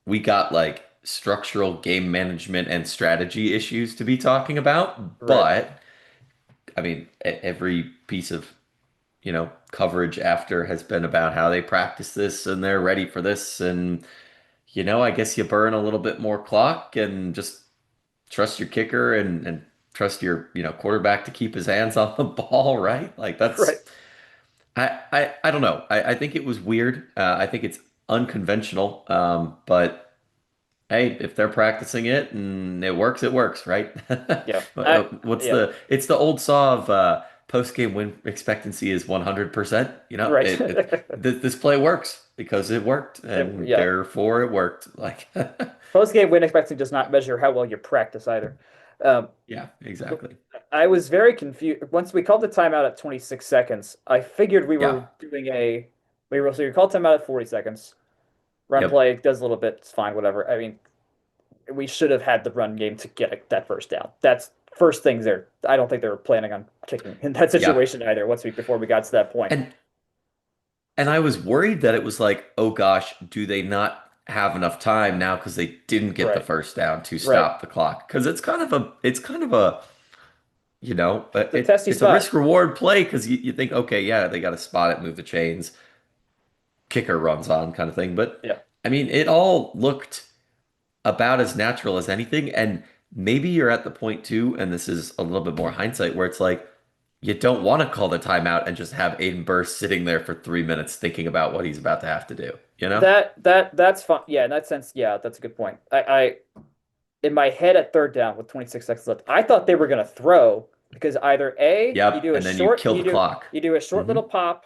we got like structural game management and strategy issues to be talking about. right. But I mean, every piece of, coverage after has been about how they practice this and they're ready for this. And, I guess you burn a little bit more clock and just trust your kicker and trust your, quarterback to keep his hands on the ball, right? Like Right. I don't know. I think it was weird. I think it's unconventional. But hey, if they're practicing it and it works, right? Yeah. What's Yeah. it's the old saw of post-game win expectancy is 100%. Right. This play works because it worked and Yeah. therefore it worked. Like, Post-game win expectancy does not measure how well you practice either. Um, yeah, exactly. I was very confused. Once we called the timeout at 26 seconds, I figured we Yeah. were doing so we called timeout at 40 seconds. Run Yep. play does a little bit, it's fine, whatever. I mean, we should have had the run game to get that first down. That's first things there. I don't think they were planning on kicking in that Yeah. situation either before we got to that point. And I was worried that it was like, oh gosh, do they not have enough time now because they didn't get the Right. first down to Right. stop the clock? Because it's kind of a It's a testy it's a spot. risk reward play because you think, okay, yeah, they got to spot it, move the chains, kicker runs on kind of thing. But Yeah. I mean, it all looked about as natural as anything. And maybe you're at the point too, and this is a little bit more hindsight, where it's like you don't want to call the timeout and just have Aiden Burst sitting there for 3 minutes thinking about what he's about to have to do, you know? That's fun. Yeah, in that sense, yeah, that's a good point. I in my head at third down with 26 seconds left, I thought they were gonna throw because either A, Yep. And then you kill the clock. you do a short Hmm. little pop.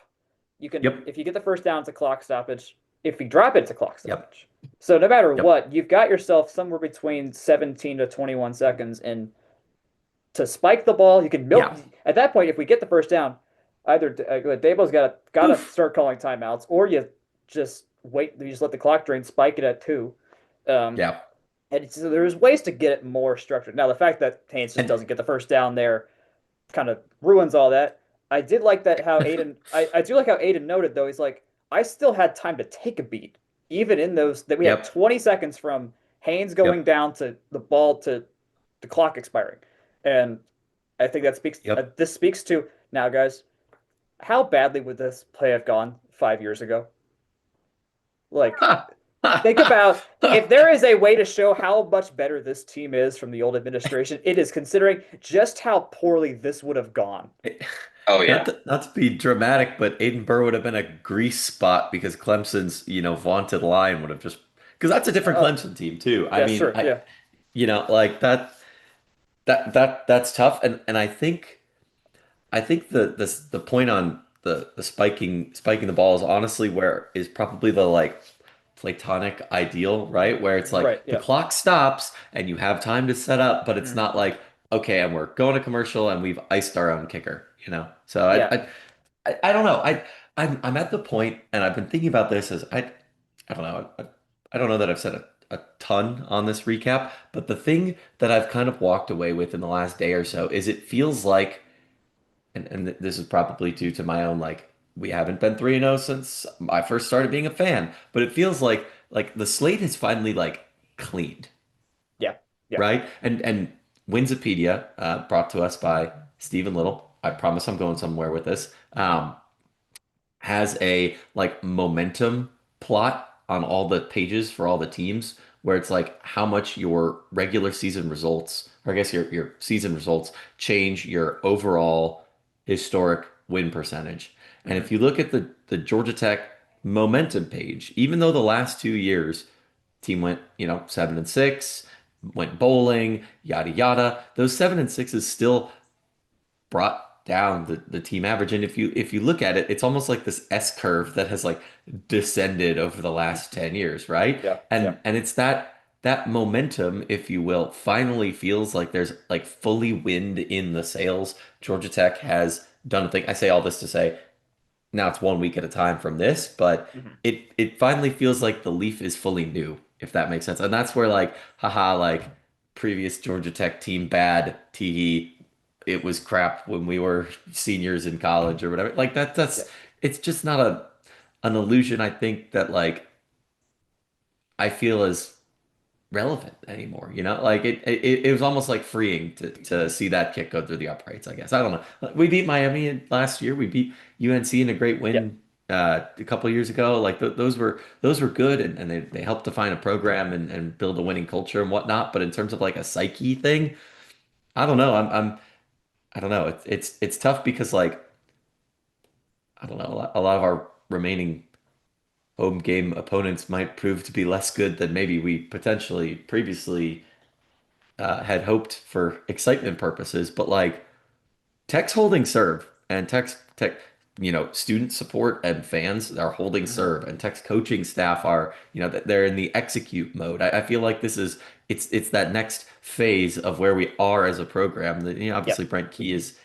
You can Yep. if you get the first down, it's a clock stoppage. If you drop it, it's a clock Yep. stoppage. So no matter Yep. what, you've got yourself somewhere between 17 to 21 seconds and to spike the ball, you can milk Yeah. at that point if we get the first down, either Dabo's got to Oof. start calling timeouts or you just wait, you just let the clock drain, spike it at 2. Um, Yeah. and so there's ways to get it more structured. Now, the fact that Haynes just And doesn't get the first down there kind of ruins all that. I did like that how I do like how Aiden noted though. He's like, I still had time to take a beat, even in those that we had yep. 20 seconds from Haynes going Yep. down to the ball to the clock expiring, and I think Yep. this speaks to now, guys. How badly would this play have gone 5 years ago? Like, Think about if there is a way to show how much better this team is from the old administration, it is considering just how poorly this would have gone. Oh Not yeah. not to be dramatic, but Aiden Burr would have been a grease spot because Clemson's, vaunted line would have just because that's a different Uh, Clemson team too. I yeah, mean, sure, yeah. like that's tough, and I think the point on the spiking the ball is honestly where is probably the like platonic ideal, right? Where it's Right, like the yeah. clock stops and you have time to set up, but it's Mhm. not like okay, and we're going to commercial and we've iced our own kicker, you know? So Yeah. I don't know. I'm at the point, and I've been thinking about this as I don't know. I don't know that I've said a ton on this recap, but the thing that I've kind of walked away with in the last day or so is it feels like, and this is probably due to my own like we haven't been 3-0 since I first started being a fan, but it feels like the slate is finally like cleaned, Yeah. Yeah. right? And Winsipedia, brought to us by Stephen Little. I promise I'm going somewhere with this. Has a like momentum plot on all the pages for all the teams where it's like how much your regular season results, or I guess your season results change your overall historic win percentage. And Mhm. if you look at the Georgia Tech momentum page, even though the last 2 years team went, 7-6, went bowling, yada yada, those 7-6s still brought down the team average. And if you look at it, it's almost like this S curve that has like descended over the last 10 years, right? Yeah. Yeah. And it's that momentum, if you will, finally feels like there's like fully wind in the sails. Georgia Tech has done a thing. I say all this to say now it's 1 week at a time from this, but Mhm. it finally feels like the leaf is fully new, if that makes sense. And that's where like, haha, like previous Georgia Tech team bad, tee it was crap when we were seniors in college or whatever. Like Yeah. that's it's just not an illusion I think that like I feel is relevant anymore, you know? Like it was almost like freeing to see that kick go through the uprights, I guess. I don't know. We beat Miami last year. We beat UNC in a great Yeah. win a couple of years ago. Like those were good and they helped define a program and build a winning culture and whatnot. But in terms of like a psyche thing, I don't know. I don't know. It's tough because like I don't know, a lot of our remaining home game opponents might prove to be less good than maybe we potentially previously had hoped for excitement purposes, but like Tech's holding serve and Tech, student support and fans are holding Mhm. serve and Tech's coaching staff are, they're in the execute mode. I feel like it's that next phase of where we are as a program. That, Yeah. obviously Brent Key is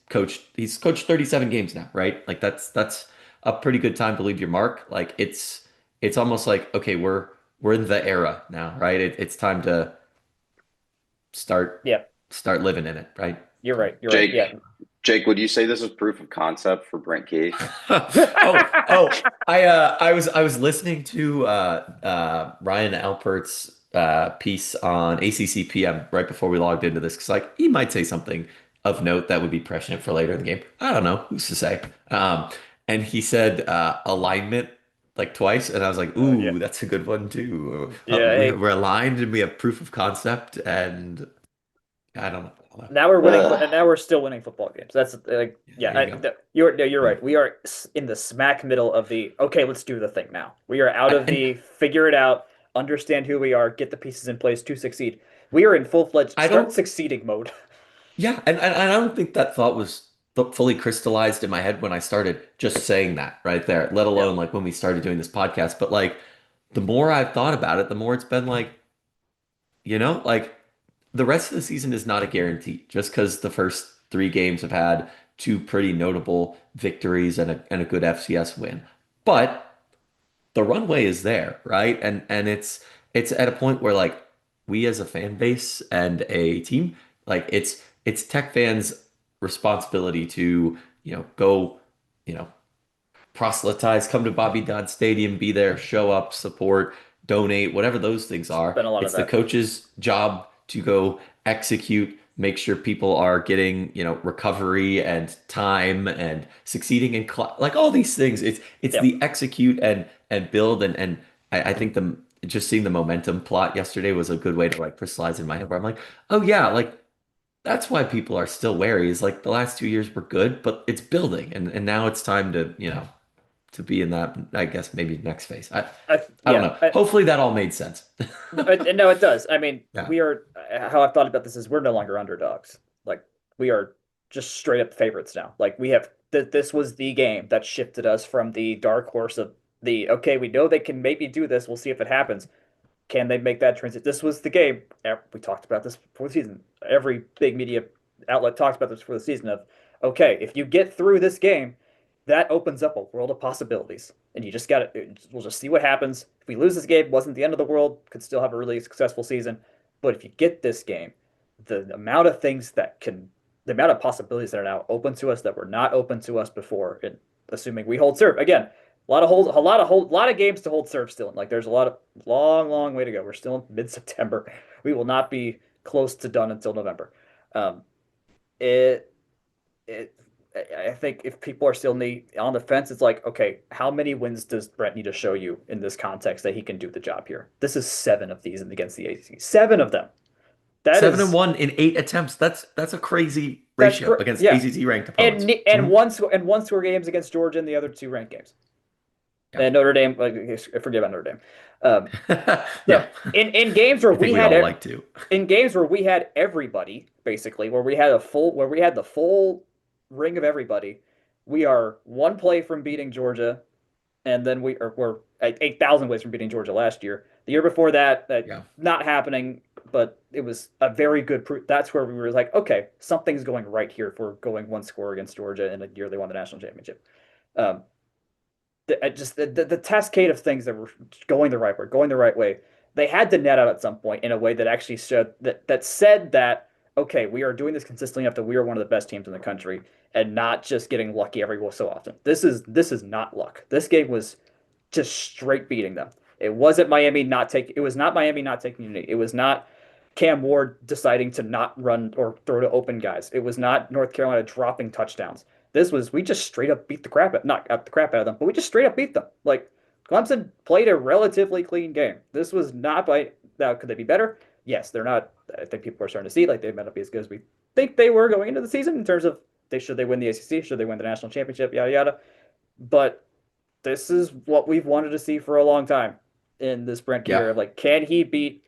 coached. He's coached 37 games now, right? Like that's a pretty good time to leave your mark. Like it's almost like okay, we're in the era now, right? It's time to start Yeah. start living in it, right? You're So. right. You're right. Jake, Yeah. Jake, would you say this is proof of concept for Brent Key? Oh, I was listening to Ryan Alpert's piece on ACC PM right before we logged into this because like he might say something of note that would be prescient for later in the game. I don't know, who's to say? And he said alignment like twice, and I was like, Yeah. ooh, that's a good one too. Yeah. Hey, We're aligned and we have proof of concept, and I don't know. now we're winning, Uh, and now we're still winning football games. That's like, Yeah, yeah, there you go. you're no, you're Yeah. right. We are in the smack middle of the okay, let's do the thing now. We are out of And the figure it out, understand who we are, get the pieces in place to succeed. We are in full-fledged I start don't. succeeding mode. Yeah, and I don't think that thought was fully crystallized in my head when I started just saying that right there, let Yeah. alone like when we started doing this podcast. But like the more I've thought about it, the more it's been like, like the rest of the season is not a guarantee just because the first three games have had two pretty notable victories and a good FCS win. But the runway is there, right? And it's at a point where like we as a fan base and a team, like it's Tech fans' responsibility to, go, you know, proselytize, come to Bobby Dodd Stadium, be there, show up, support, donate, whatever those things It's are. been a lot of It's the that. coach's job to go execute, make sure people are getting, recovery and time and succeeding in like all these things. It's Yeah. the execute and build and I think the just seeing the momentum plot yesterday was a good way to like crystallize in my head where I'm like, oh yeah, like that's why people are still wary. Is like the last 2 years were good, but it's building, and now it's time to to be in that. I guess maybe next phase. I don't Yeah, know. Hopefully that all made sense. no, it does. I mean, Yeah. we are how I've thought about this is we're no longer underdogs. Like we are just straight up favorites now. Like we have this was the game that shifted us from the dark horse of the okay, we know they can maybe do this. We'll see if it happens. Can they make that transition? This was the game. We talked about this before the season. Every big media outlet talked about this before the season of, okay, if you get through this game, that opens up a world of possibilities. And you just got to, we'll just see what happens. If we lose this game, wasn't the end of the world, could still have a really successful season. But if you get this game, the amount of things that can, the amount of possibilities that are now open to us that were not open to us before, and assuming we hold serve again, a lot of games to hold serve still. Like there's a lot of long way to go. We're still in mid-September. We will not be close to done until November. Um, it it I think if people are still on the fence, it's like, okay, how many wins does Brent need to show you in this context that he can do the job here? This is seven of these against the ACC. Seven of them. That Seven and is one in 8 attempts. That's a crazy that's ratio great. against Yeah, ACC ranked opponents. and Mhm. one score games against Georgia and the other two ranked games. Yeah. And Notre Dame, like forget about Notre Dame. Um, Yeah. so in games where I think we we had all like to. in games where we had everybody basically, where we had the full ring of everybody, we are one play from beating Georgia, and then we're 8,000 ways from beating Georgia last year. The year before that, Yeah. not happening, but it was a very good proof. That's where we were like, okay, something's going right here if we're going one score against Georgia in a year they won the national championship. Um, the cascade of things that were going the right way. They had to net out at some point in a way that actually showed that said that okay, we are doing this consistently enough that we are one of the best teams in the country and not just getting lucky every so often. This is not luck. This game was just straight beating them. It was not Miami not taking unity. It was not Cam Ward deciding to not run or throw to open guys. It was not North Carolina dropping touchdowns. This was we just straight up beat the crap out not the crap out of them, but we just straight up beat them. Like Clemson played a relatively clean game. This was not by now. Could they be better? Yes, they're not. I think people are starting to see like they might not be as good as we think they were going into the season in terms of they win the ACC, should they win the national championship, yada yada. But this is what we've wanted to see for a long time in this Brent Yeah. year. Like, can he beat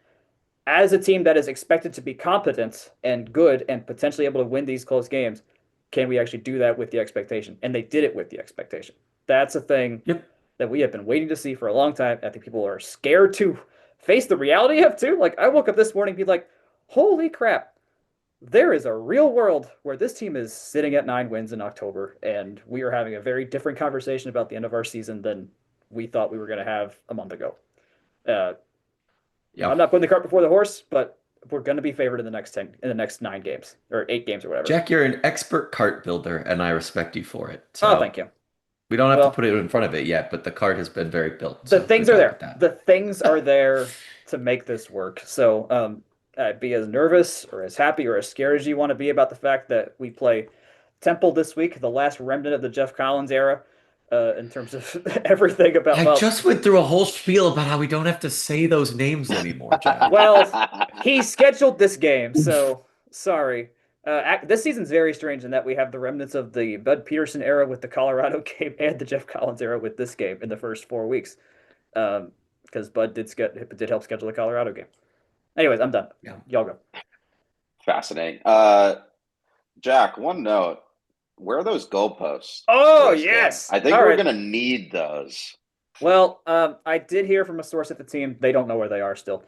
as a team that is expected to be competent and good and potentially able to win these close games? Can we actually do that with the expectation? And they did it with the expectation. That's a thing Yep. that we have been waiting to see for a long time. I think people are scared to face the reality of too. Like I woke up this morning and be like, holy crap, there is a real world where this team is sitting at 9 wins in October, and we are having a very different conversation about the end of our season than we thought we were going to have a month ago. Uh, Yeah. I'm not putting the cart before the horse, but we're going to be favored in the next 9 games or 8 games or whatever. Jack, you're an expert cart builder, and I respect you for it. Oh, So thank you. we don't have to Well, put it in front of it yet, but the cart has been very built. the So things good are job with there. that. The things are there to make this work. So, be as nervous or as happy or as scared as you want to be about the fact that we play Temple this week, the last remnant of the Jeff Collins era, in terms of everything about, I well, just went through a whole spiel about how we don't have to say those names anymore, Jack. well, he scheduled this game, so sorry. This season's very strange in that we have the remnants of the Bud Peterson era with the Colorado game and the Jeff Collins era with this game in the first 4 weeks. Because Bud did help schedule the Colorado game. Anyways, I'm done. Yeah. Y'all go. Fascinating. Jack, one note. Where are those goalposts? Oh, for this game? yes. I think All we're right. gonna need those. Well, I did hear from a source at the team. They don't know where they are still.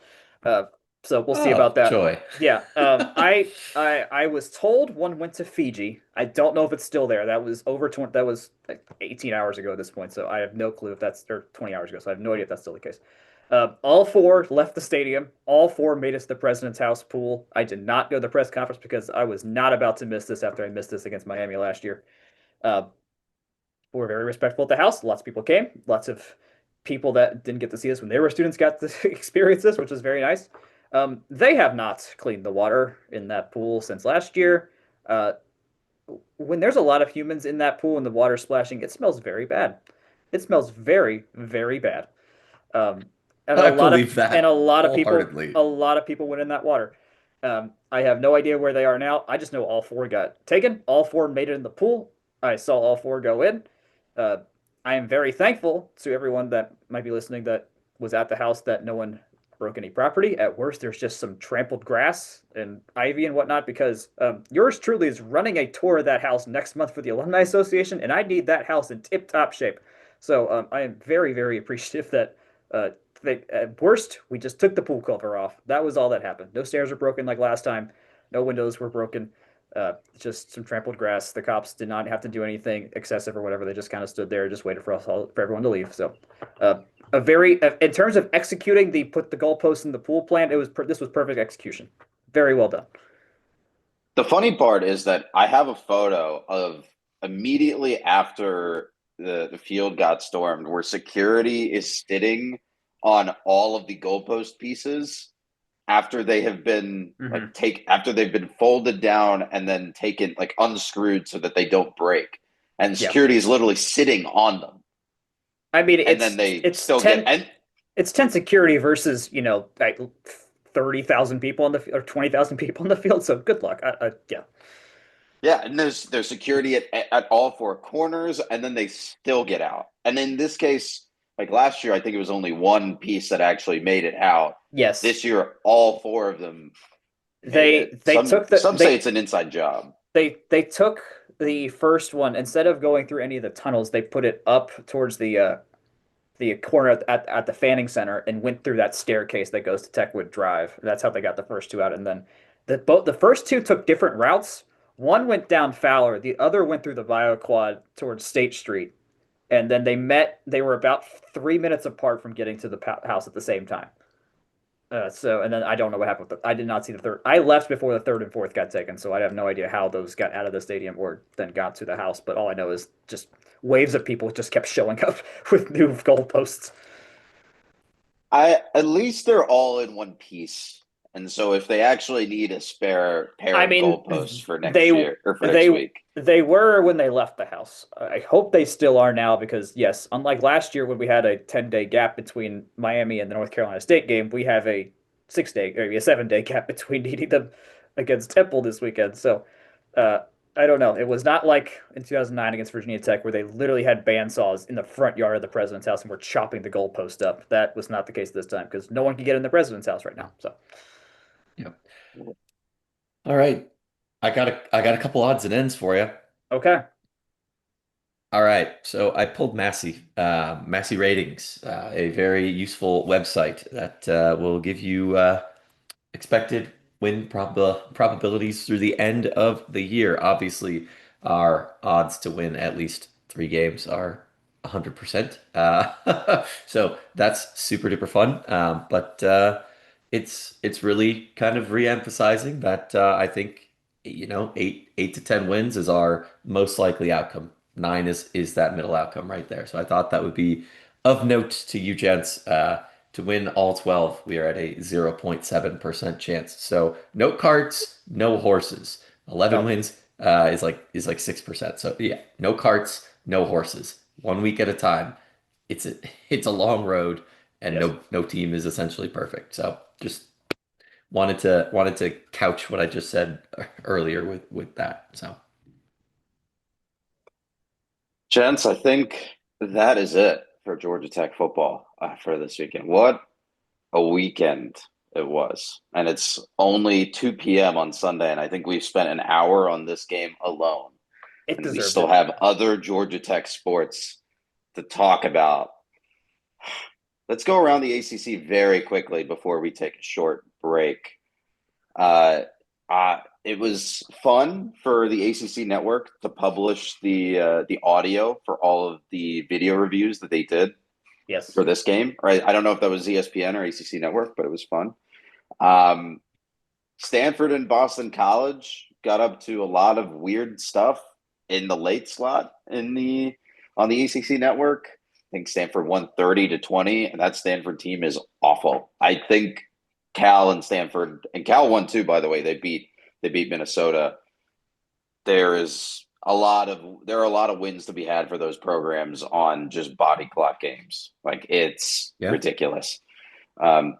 So we'll see Oh, about that. joy. Yeah. I was told one went to Fiji. I don't know if it's still there. That was over 20. That was like 18 hours ago at this point. So I have no clue if that's or 20 hours ago. So I have no idea if that's still the case. All four left the stadium. All four made it to the president's house pool. I did not go to the press conference because I was not about to miss this after I missed this against Miami last year. Uh, we're very respectful at the house. Lots of people came. Lots of people that didn't get to see us when they were students got to experience this, which was very nice. They have not cleaned the water in that pool since last year. Uh, when there's a lot of humans in that pool and the water splashing, it smells very bad. It smells very, very bad. And I a lot of believe that and wholeheartedly. a lot of people went in that water. I have no idea where they are now. I just know all four got taken. All four made it in the pool. I saw all four go in. Uh, I am very thankful to everyone that might be listening that was at the house that no one broke any property. At worst, there's just some trampled grass and ivy and whatnot because yours truly is running a tour of that house next month for the Alumni Association, and I need that house in tip-top shape. So I am very, very appreciative that uh, at worst, we just took the pool cover off. That was all that happened. No stairs were broken like last time. No windows were broken. Just some trampled grass. The cops did not have to do anything excessive or whatever. They just kind of stood there, just waited for for everyone to leave. So, in terms of executing the put the goalposts in the pool plan, this was perfect execution. Very well done. The funny part is that I have a photo of immediately after the field got stormed where security is sitting on all of the goalpost pieces after they have been Mhm. after they've been folded down and then taken like unscrewed so that they don't break. And Yeah. security is literally sitting on them. I mean, And then they it's still get 10 and it's 10 security versus, like 30,000 people on the or 20,000 people on the field. So good luck. Yeah. yeah, and there's security at all four corners, and then they still get out. And in this case, like last year, I think it was only one piece that actually made it out. Yes. This year, all four of them made it. They took Some say it's an inside job. they took the first one instead of going through any of the tunnels, they put it up towards the corner at the Fanning Center and went through that staircase that goes to Techwood Drive. That's how they got the first two out. And then the first two took different routes. One went down Fowler, the other went through the Bio Quad towards State Street. And then they met. They were about 3 minutes apart from getting to the house at the same time. And then I don't know what happened with I did not see the third. I left before the third and fourth got taken, so I have no idea how those got out of the stadium or then got to the house. But all I know is just waves of people just kept showing up with new goalposts. I At least they're all in one piece, and so if they actually need a spare pair I of mean, goalposts for next they year or for next they week, they were when they left the house. I hope they still are now because yes, unlike last year when we had a 10-day gap between Miami and the North Carolina State game, we have a 6-day or a 7-day gap between needing them against Temple this weekend. So, uh, I don't know. It was not like in 2009 against Virginia Tech where they literally had bandsaws in the front yard of the president's house and were chopping the goalpost up. That was not the case this time because no one can get in the president's house right now. So, Yep. All right. I got a couple odds and ends for you. okay. All right, so I pulled Massey Ratings, a very useful website that will give you expected win probabilities through the end of the year. Obviously, our odds to win at least 3 games are 100%. So that's super duper fun. But it's really kind of re-emphasizing that I think eight to 10 wins is our most likely outcome. Nine is that middle outcome right there. So I thought that would be of note to you gents. To win all 12, we are at a 0.7% chance. So no carts, no horses. 11 Oh, wins is like 6%. So yeah, no carts, no horses. 1 week at a time. It's a it's a long road, and yes. no team is essentially perfect. So just wanted to couch what I just said earlier with that. So gents, I think that is it for Georgia Tech football for this weekend. What a weekend it was. And it's only 2 p.m. on Sunday, and I think we've spent an hour on this game alone. It And we deserved still it. have other Georgia Tech sports to talk about. Let's go around the ACC very quickly before we take a short break. It was fun for the ACC network to publish the audio for all of the video reviews that they did Yes. for this game. Right? I don't know if that was ESPN or ACC network, but it was fun. Um, Stanford and Boston College got up to a lot of weird stuff in the late slot on the ACC network. I think Stanford won 30-20, and that Stanford team is awful. I think Cal and Stanford and Cal won too, by the way. They beat Minnesota. There are a lot of wins to be had for those programs on just body clock games. Like it's yeah. ridiculous. Um,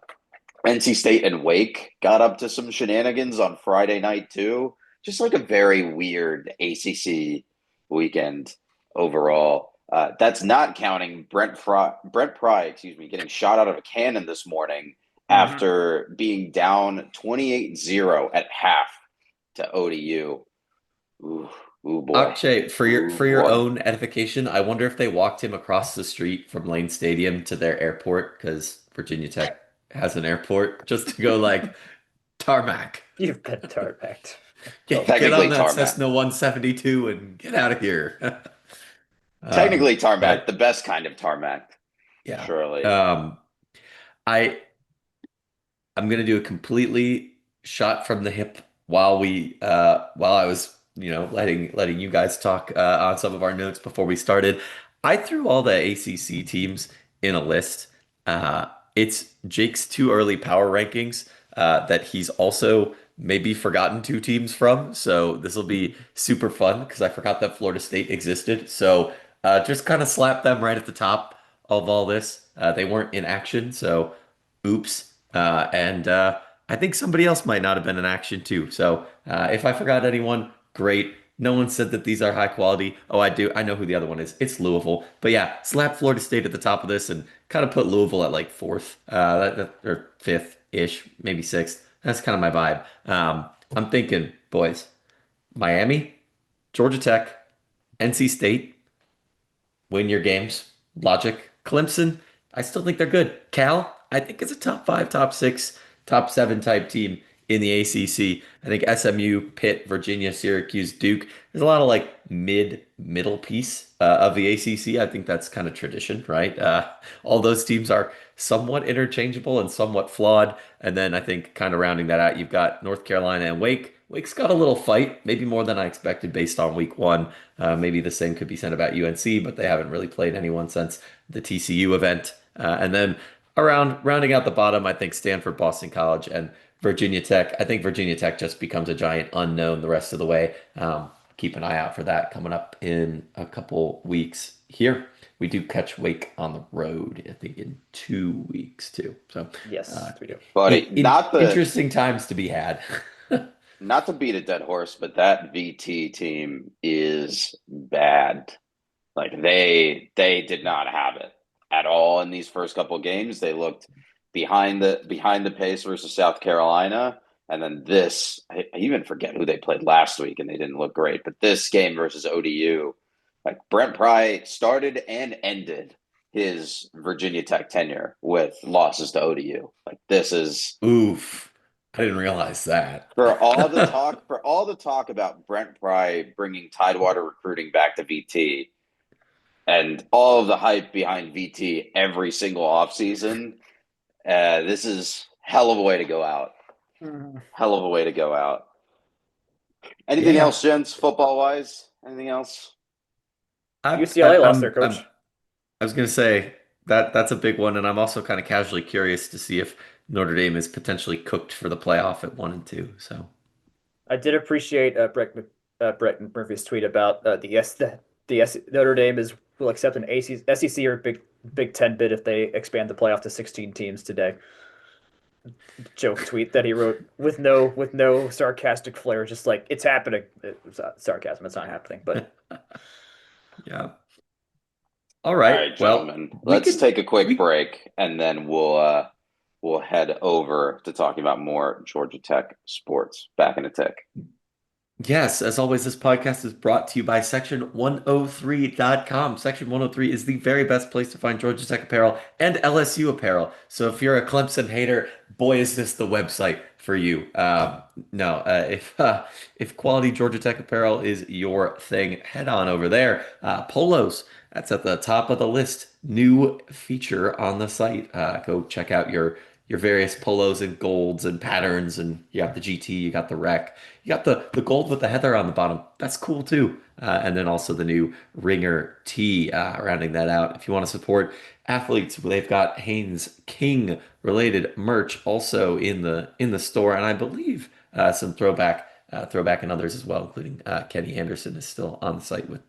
NC State and Wake got up to some shenanigans on Friday night too. Just like a very weird ACC weekend overall. That's not counting Brent Pry, excuse me, getting shot out of a cannon this morning Mhm. after being down 28-0 at half to ODU. Ooh, ooh boy. Akshay, Ooh for your boy. own edification, I wonder if they walked him across the street from Lane Stadium to their airport because Virginia Tech has an airport just to go like tarmac. You've been tarmacked. Oh Get on Technically that tarmac. Cessna 172 and get out of here. Technically tarmac, But the best kind of tarmac, yeah, surely. um, I I'm gonna do a completely shot from the hip while I was letting you guys talk on some of our notes before we started. I threw all the ACC teams in a list. It's Jake's too early power rankings that he's also maybe forgotten two teams from. So this will be super fun because I forgot that Florida State existed. So just kind of slap them right at the top of all this. They weren't in action, so oops. And I think somebody else might not have been in action too. So if I forgot anyone, great. No one said that these are high quality. Oh, I do. I know who the other one is. It's Louisville. But yeah, slap Florida State at the top of this and kind of put Louisville at like fourth, or fifth-ish, maybe sixth. That's kind of my vibe. I'm thinking, boys, Miami, Georgia Tech, NC State, win your games. Logic. Clemson, I still think they're good. Cal, I think it's a top five, top six, top seven type team in the ACC. I think SMU, Pitt, Virginia, Syracuse, Duke. There's a lot of like middle piece of the ACC. I think that's kind of tradition, right? All those teams are somewhat interchangeable and somewhat flawed. And then I think kind of rounding that out, you've got North Carolina and Wake. Wake's got a little fight, maybe more than I expected based on week one. Maybe the same could be said about UNC, but they haven't really played anyone since the TCU event. And then rounding out the bottom, I think Stanford, Boston College, and Virginia Tech. I think Virginia Tech just becomes a giant unknown the rest of the way. Keep an eye out for that coming up in a couple weeks here. We do catch Wake on the road, I think, in 2 weeks too. So, yes, we do. Buddy, interesting times to be had. not to beat a dead horse, but that VT team is bad. Like they did not have it at all in these first couple of games. They looked behind the pace versus South Carolina. And then this, I even forget who they played last week, and they didn't look great. But this game versus ODU, like Brent Pry started and ended his Virginia Tech tenure with losses to ODU. Like this is Oof. I didn't realize that. for all the talk about Brent Pry bringing Tidewater recruiting back to VT and all of the hype behind VT every single offseason. This is hell of a way to go out. Mhm. Hell of a way to go out. Anything Yeah. else, gents, football wise? Anything else? UCLA lost their coach. I was gonna say that that's a big one, and I'm also kind of casually curious to see if Notre Dame is potentially cooked for the playoff at 1 and 2. So I did appreciate Brett Murphy's tweet about Notre Dame will accept an SEC or Big Ten bid if they expand the playoff to 16 teams today. Joke tweet that he wrote with no sarcastic flair, just like it's happening. It was sarcasm. It's not happening, but yeah. All All right. right, Well, gentlemen. Let's take a quick we break and then we'll head over to talking about more Georgia Tech sports. Back in a tick. Yes, as always, this podcast is brought to you by Section103.com. Section 103 is the very best place to find Georgia Tech apparel and LSU apparel. So if you're a Clemson hater, boy, is this the website for you. No, if quality Georgia Tech apparel is your thing, head on over there. Polos, that's at the top of the list. New feature on the site. Go check out your various polos and golds and patterns, and you got the GT, you got the rec. You got the gold with the heather on the bottom. That's cool too. And then also the new Ringer tee, rounding that out. If you want to support athletes, they've got Haynes King related merch also in the store, and I believe some throwback and others as well, including Kenny Anderson is still on the site with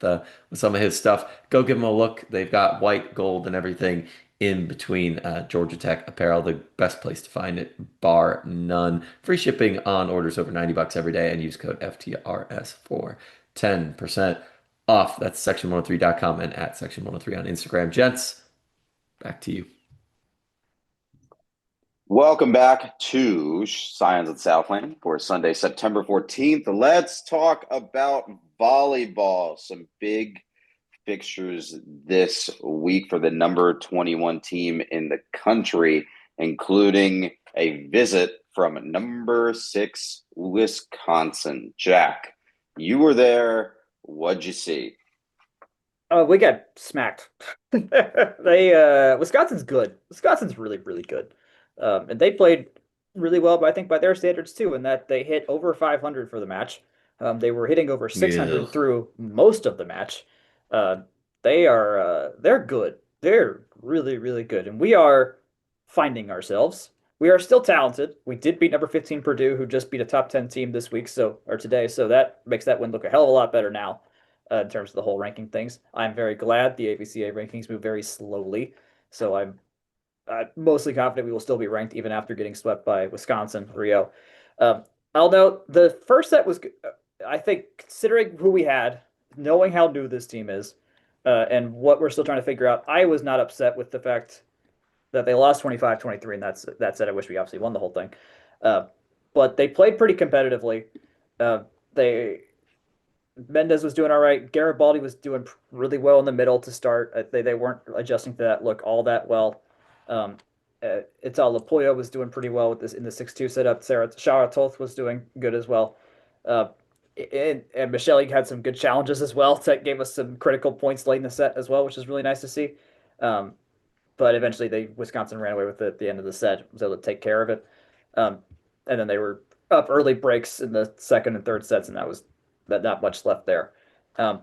some of his stuff. Go give them a look. They've got white, gold, and everything in between. Georgia Tech apparel, the best place to find it, bar none. Free shipping on orders over $90 every day, and use code FTRS for 10% off. That's section103.com and at section103 on Instagram. Gents, back to you. Welcome back to Scions at Southland for Sunday, September 14th. Let's talk about volleyball. Some big fixtures this week for the number 21 team in the country, including a visit from number 6 Wisconsin. Jack, you were there. What'd you see? We got smacked. Wisconsin's good. Wisconsin's really, really good. And they played really well, but I think by their standards too, in that they hit over 500 for the match. They were hitting over 600 Ew. through most of the match. Uh, they're good. They're really, really good. And we are finding ourselves. We are still talented. We did beat number 15 Purdue, who just beat a top 10 team this week, or today. So that makes that win look a hell of a lot better now in terms of the whole ranking things. I'm very glad the AVCA rankings move very slowly, so I'm mostly confident we will still be ranked even after getting swept by Wisconsin, Rio. Um, I'll note the first set was, I think, considering who we had, knowing how new this team is, and what we're still trying to figure out, I was not upset with the fact that they lost 25-23, and that said, I wish we obviously won the whole thing. Uh, but they played pretty competitively. They Mendez was doing all right. Garibaldi was doing really well in the middle to start. They weren't adjusting to that look all that well. Ital Lapoya was doing pretty well with this in the 6-2 setup. Shara Toth was doing good as well. Uh, and Michelle had some good challenges as well. That gave us some critical points late in the set as well, which is really nice to see. Um, but eventually, Wisconsin ran away with it at the end of the set. Was able to take care of it. Um, and then they were up early breaks in the second and third sets, and that was that not much left there. Um,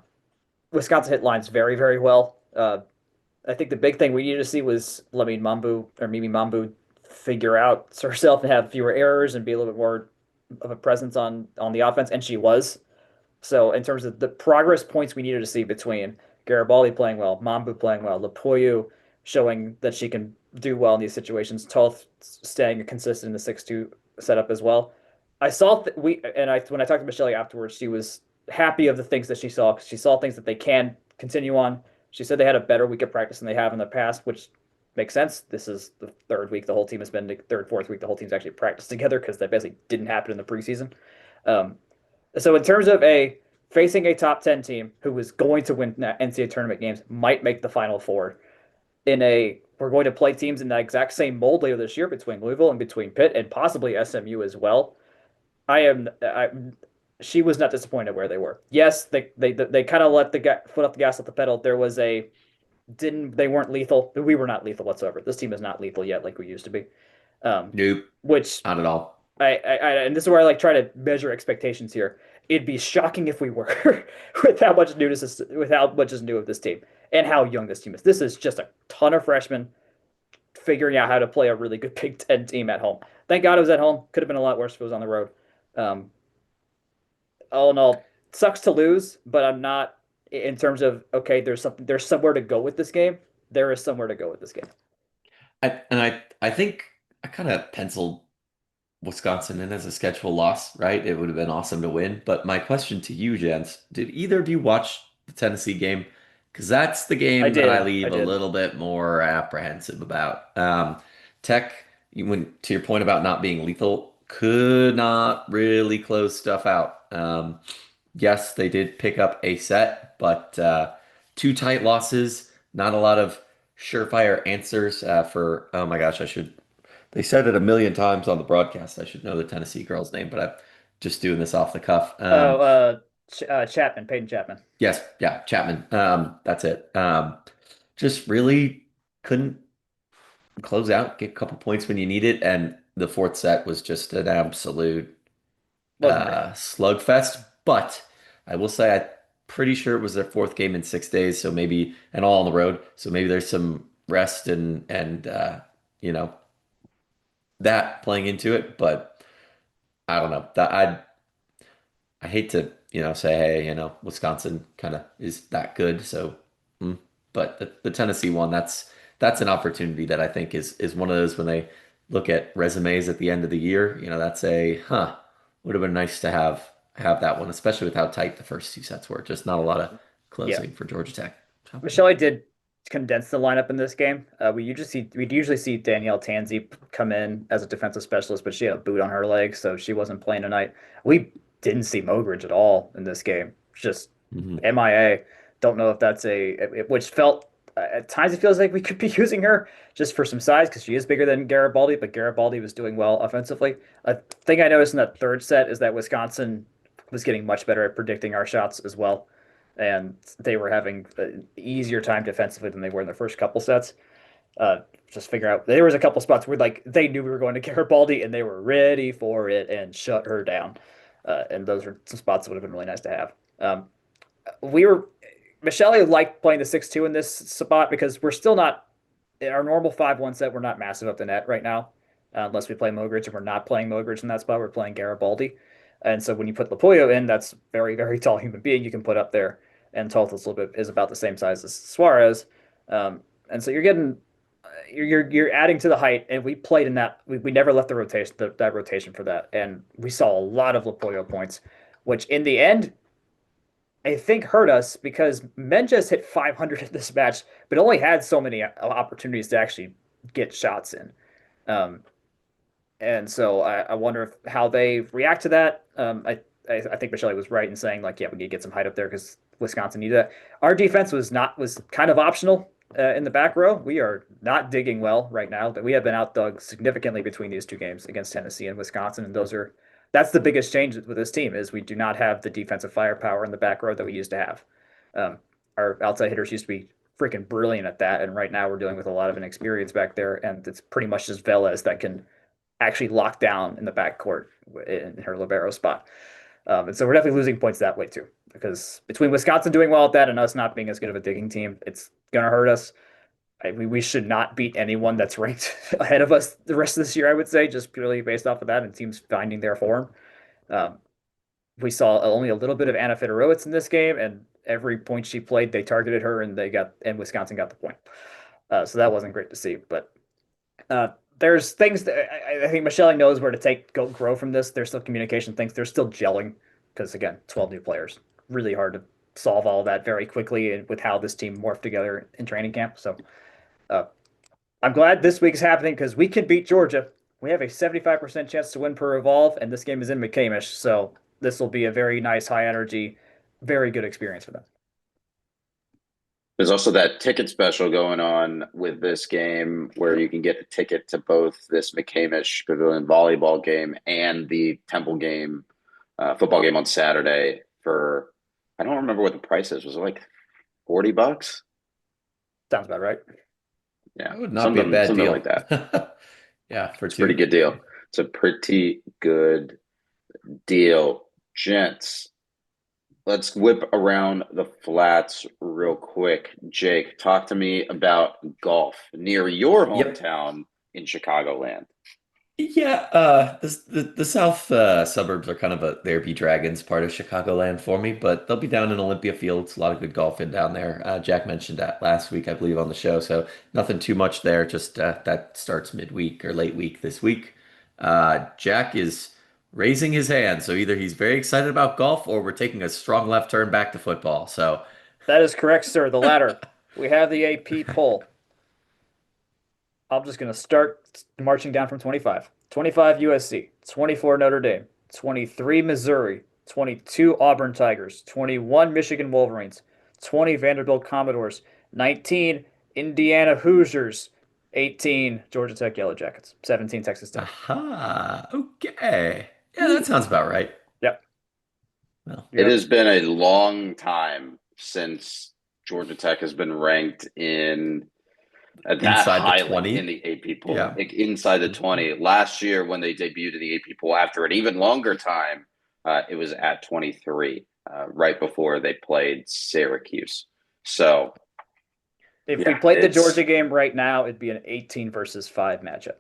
Wisconsin hit lines very, very well. I think the big thing we needed to see was Mimi Mambu figure out herself and have fewer errors and be a little bit more of a presence on the offense, and she was. So in terms of the progress points we needed to see between Garibaldi playing well, Mambu playing well, Lapoyu showing that she can do well in these situations, Toth staying consistent in the 6-2 setup as well. I saw when I talked to Michelle afterwards, she was happy of the things that she saw because she saw things that they can continue on. She said they had a better week of practice than they have in the past, which makes sense. This is the third week the whole team has been third, fourth week the whole team's actually practiced together because that basically didn't happen in the preseason. Um, so in terms of facing a top 10 team who is going to win NCAA tournament games, might make the Final Four, we're going to play teams in the exact same mold later this year between Louisville and between Pitt and possibly SMU as well. She was not disappointed where they were. Yes, they kind of let the foot off the gas off the pedal. They weren't lethal. We were not lethal whatsoever. This team is not lethal yet like we used to be. Nope, Which not at all. and this is where I like try to measure expectations here. It'd be shocking if we were with how much is new of this team and how young this team is. This is just a ton of freshmen figuring out how to play a really good Big Ten team at home. Thank God it was at home. Could have been a lot worse if it was on the road. Um, all in all, sucks to lose, but I'm not in terms of okay. There's somewhere to go with this game. There is somewhere to go with this game. I think I kind of penciled Wisconsin in as a schedule loss, right? It would have been awesome to win. But my question to you, gents, did either of you watch the Tennessee game? Because that's the I game that I did. I leave a did. little bit more apprehensive about. Tech, to your point about not being lethal, could not really close stuff out. Yes, they did pick up a set, but two tight losses, not a lot of surefire answers oh my gosh, they said it a million times on the broadcast. I should know the Tennessee girl's name, but I'm just doing this off the cuff. Oh, Chapman, Peyton Chapman. Yes, yeah, Chapman. That's it. Just really couldn't close out, get a couple points when you need it, and the fourth set was just an absolute Wasn't pretty. slugfest. But I will say I'm pretty sure it was their fourth game in 6 days, so maybe and all on the road, so maybe there's some rest and you know that playing into it. But I don't know. I hate to say hey Wisconsin kind of is that good, so mm. But the Tennessee one that's an opportunity that I think is one of those when they look at resumes at the end of the year, that's would have been nice to have that one, especially with how tight the first two sets were. Just not a lot of Yeah. closing for Georgia Tech. So, Michelle did condense the lineup in this game. We usually see Danielle Tansey come in as a defensive specialist, but she had a boot on her leg, so she wasn't playing tonight. We didn't see Mogridge at all in this game. Just mhm. MIA. Don't know if that's which felt at times it feels like we could be using her just for some size because she is bigger than Garibaldi, but Garibaldi was doing well offensively. A thing I noticed in that third set is that Wisconsin was getting much better at predicting our shots as well, and they were having an easier time defensively than they were in the first couple sets. Just figure out there was a couple spots where like they knew we were going to Garibaldi and they were ready for it and shut her down. And those are some spots that would have been really nice to have. We were Michelle liked playing the 6-2 in this spot because we're still not in our normal 5-1 set. We're not massive up the net right now, unless we play Mogridge, and we're not playing Mogridge in that spot. We're playing Garibaldi. And so when you put Lapoyo in, that's very, very tall human being you can put up there. And Toth is about the same size as Suarez. And so you're getting you're adding to the height, and we played in that. We never left the rotation that rotation for that, and we saw a lot of Lapoyo points, which in the end I think hurt us because Menges hit 500 in this match, but only had so many opportunities to actually get shots in. Um, and so I wonder how they react to that. I think Michelle was right in saying like, yeah, we need to get some height up there because Wisconsin needed that. Our defense was kind of optional in the back row. We are not digging well right now. That we have been outdug significantly between these two games against Tennessee and Wisconsin, and that's the biggest change with this team is we do not have the defensive firepower in the back row that we used to have. Our outside hitters used to be freaking brilliant at that, and right now we're dealing with a lot of inexperience back there, and it's pretty much just Velez that can actually lock down in the backcourt in her libero spot. And so we're definitely losing points that way too, because between Wisconsin doing well at that and us not being as good of a digging team, it's going to hurt us. We should not beat anyone that's ranked ahead of us the rest of this year, I would say, just purely based off of that and teams finding their form. Um, we saw only a little bit of Anna Fedorowicz in this game, and every point she played, they targeted her, and Wisconsin got the point. So that wasn't great to see, but uh, there's things that I think Michelle knows where to grow from this. There's still communication things. They're still gelling because again, 12 new players, really hard to solve all of that very quickly and with how this team morphed together in training camp. So uh, I'm glad this week's happening because we can beat Georgia. We have a 75% chance to win per evolve, and this game is in McCamish, so this will be a very nice, high energy, very good experience for them. There's also that ticket special going on with this game where you can get a ticket to both this McCamish Pavilion volleyball game and the Temple game, football game on Saturday for, I don't remember what the price is. Was it like $40? Sounds about right. Yeah. That would not be a bad something deal. like that. Yeah, for It's a pretty good deal. It's a pretty good deal. Gents, let's whip around the flats real quick. Jake, talk to me about golf near your Yep. hometown in Chicagoland. Yeah, the south suburbs are kind of the Derby Dragons part of Chicagoland for me, but they'll be down in Olympia Fields. A lot of good golf in down there. Jack mentioned that last week, I believe, on the show, so nothing too much there. Just that starts midweek or late week this week. Jack is raising his hand, so either he's very excited about golf or we're taking a strong left turn back to football. So That is correct, sir. The latter. We have the AP poll. I'm just going to start marching down from 25. 25 USC, 24 Notre Dame, 23 Missouri, 22 Auburn Tigers, 21 Michigan Wolverines, 20 Vanderbilt Commodores, 19 Indiana Hoosiers, 18 Georgia Tech Yellow Jackets, 17 Texas Tech. aha, okay. Yeah, that sounds about right. Yep. Well, It has been a long time since Georgia Tech has been ranked in that Inside the highly 20? in the AP poll, Yeah. like inside the 20. Last year, when they debuted in the AP poll after an even longer time, it was at 23, right before they played Syracuse. So, If yeah, we played the it's- Georgia game right now, it'd be an 18 versus 5 matchup.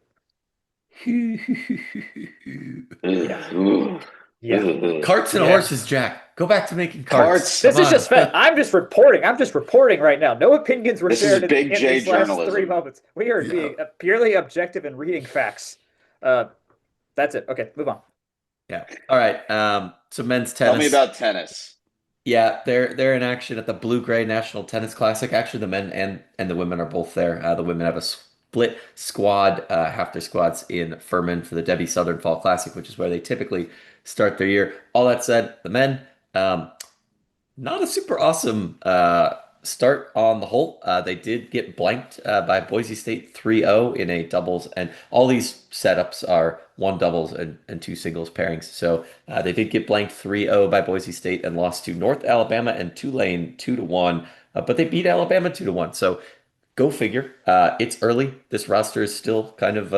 Ooh. Yeah. Carts and Yeah. horses, Jack. Go back to making carts. Carts. This Come is just on. I'm just reporting. I'm just reporting right now. No opinions were This is shared big in J these last three journalism. moments. We are Yeah. being purely objective and reading facts. Uh, that's it. Okay, move on. Yeah. All right. So men's Tell me tennis. about tennis. Yeah, they're in action at the Blue Gray National Tennis Classic. Actually, the men and the women are both there. The women have a split squad, half their squads in Furman for the Debbie Southern Fall Classic, which is where they typically start their year. All that said, the men, um, not a super awesome start on the whole. They did get blanked by Boise State 3-0 in a doubles, and all these setups are one doubles and two singles pairings. So they did get blanked 3-0 by Boise State and lost to North Alabama and Tulane 2-1. But they beat Alabama 2-1. So go figure. It's early. This roster is still kind of